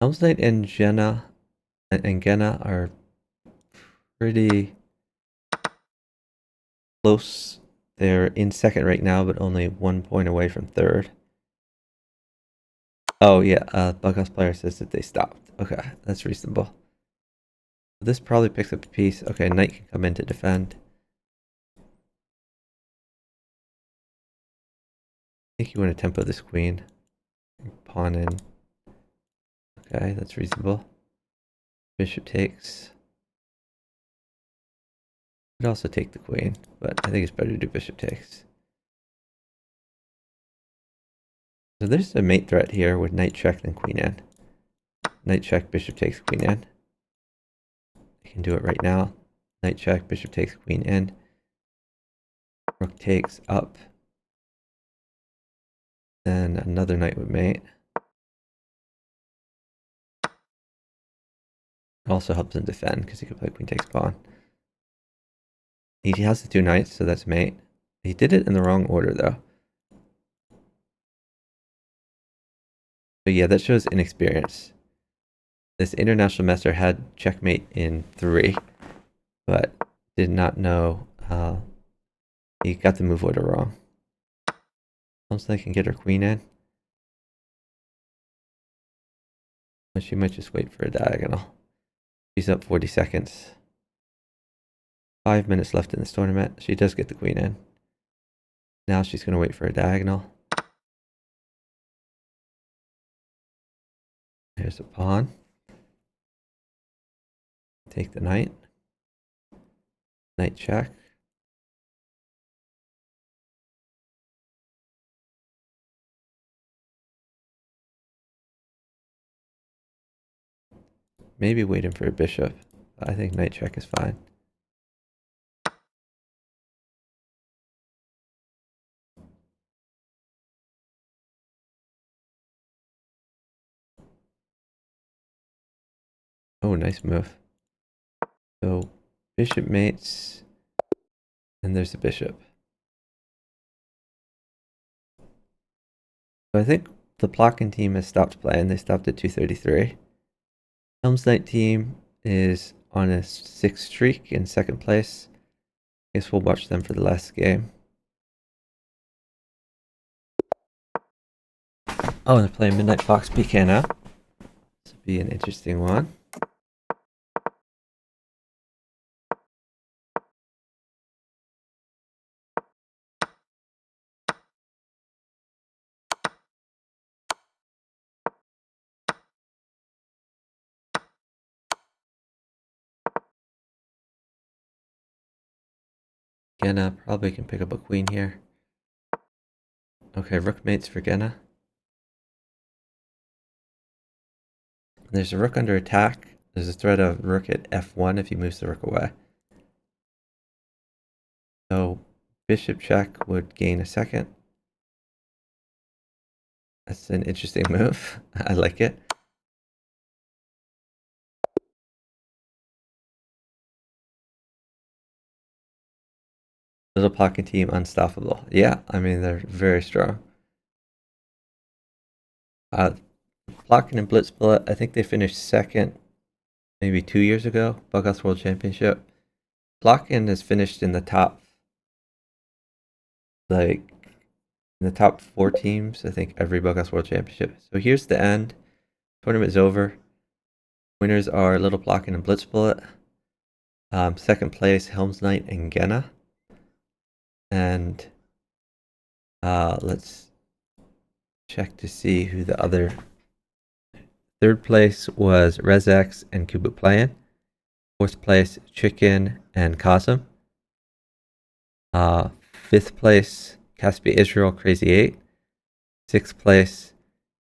Helm's Knight and Jenna and Genna are pretty close. They're in second right now, but only 1 point away from third. Oh yeah, Bughouse player says that they stopped. Okay, that's reasonable. This probably picks up a piece. Okay, knight can come in to defend. I think you want to tempo this queen. Pawn in. Okay, that's reasonable. Bishop takes. Could also take the queen, but I think it's better to do bishop takes. So there's a mate threat here with knight check then queen in. Knight check, bishop takes, queen in. I can do it right now. Knight check, bishop takes, queen in. Rook takes up. Then another knight with mate. It also helps him defend because he could play queen takes pawn. He has the two knights, so that's mate. He did it in the wrong order though. But yeah, that shows inexperience. This international master had checkmate in 3, but did not know he got the move order wrong. Looks like I can get her queen in. But she might just wait for a diagonal. She's up 40 seconds. 5 minutes left in this tournament. She does get the queen in. Now she's going to wait for a diagonal. Here's a pawn. Take the knight. Knight check. Maybe waiting for a bishop. I think knight check is fine. Oh, nice move. So bishop mates, and there's a bishop. So I think the Plotkin team has stopped playing. They stopped at 233. Helm's Knight team is on a 6 streak in second place. Guess we'll watch them for the last game. Oh, they're playing Midnight Fox PK now. This will be an interesting one. Genna probably can pick up a queen here. Okay, rook mates for Genna. There's a rook under attack. There's a threat of rook at f1 if he moves the rook away. So bishop check would gain a second. That's an interesting move. I like it. Little pocket team unstoppable. Yeah, I mean, they're very strong. Plotkin and Blitzbullet, I think they finished second maybe 2 years ago, Bughouse World Championship. Plotkin has finished in the top, like, in the top 4 teams, I think, every Bughouse World Championship. So here's the end. Tournament's over. Winners are Little Plotkin and Blitzbullet. Second place, Helm's Knight and Genna. And let's check to see who the other. Third place was Rezex and Kubut Playin. Fourth place, Chicken and Kazum. Fifth place, Caspia Israel Crazy 8. Sixth place,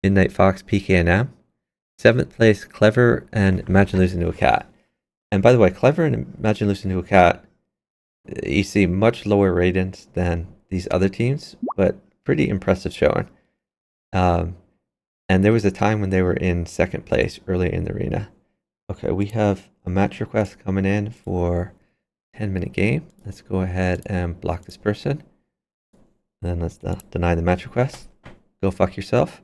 Midnight Fox PKNM. Seventh place, Clever and Imagine Losing to a Cat. And by the way, Clever and Imagine Losing to a Cat, you see much lower ratings than these other teams, but pretty impressive showing. And there was a time when they were in second place early in the arena. Okay, we have a match request coming in for 10-minute game. Let's go ahead and block this person. And then let's deny the match request. Go fuck yourself.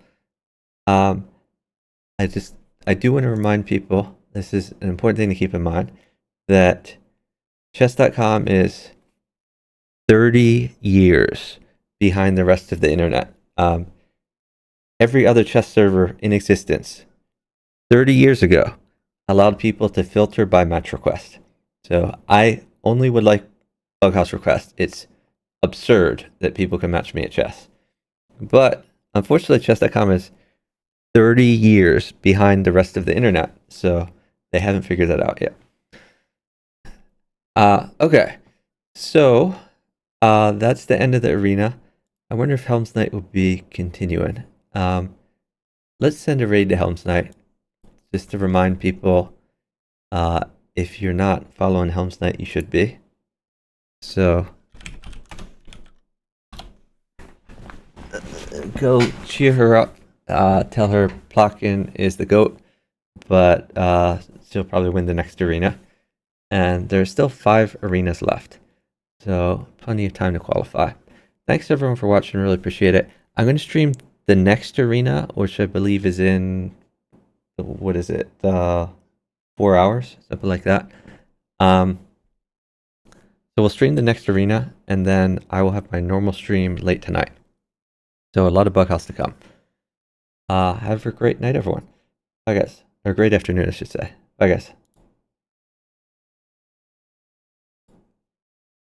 I do want to remind people, this is an important thing to keep in mind, that chess.com is 30 years behind the rest of the internet. Every other chess server in existence 30 years ago allowed people to filter by match request. So I only would like Bughouse request. It's absurd that people can match me at chess. But unfortunately, chess.com is 30 years behind the rest of the internet. So they haven't figured that out yet. Okay. So that's the end of the arena. I wonder if Helm's Knight will be continuing. Let's send a raid to Helm's Knight just to remind people, if you're not following Helm's Knight, you should be. So go cheer her up, tell her Plotkin is the GOAT, but she'll probably win the next arena. And there's still 5 arenas left, so plenty of time to qualify. Thanks everyone for watching, really appreciate it. I'm going to stream the next arena, which I believe is in, what is it, 4 hours, something like that. So we'll stream the next arena, and then I will have my normal stream late tonight. So a lot of Bughouse to come. Have a great night, everyone. Bye, guys. Or a great afternoon, I should say. Bye, guys.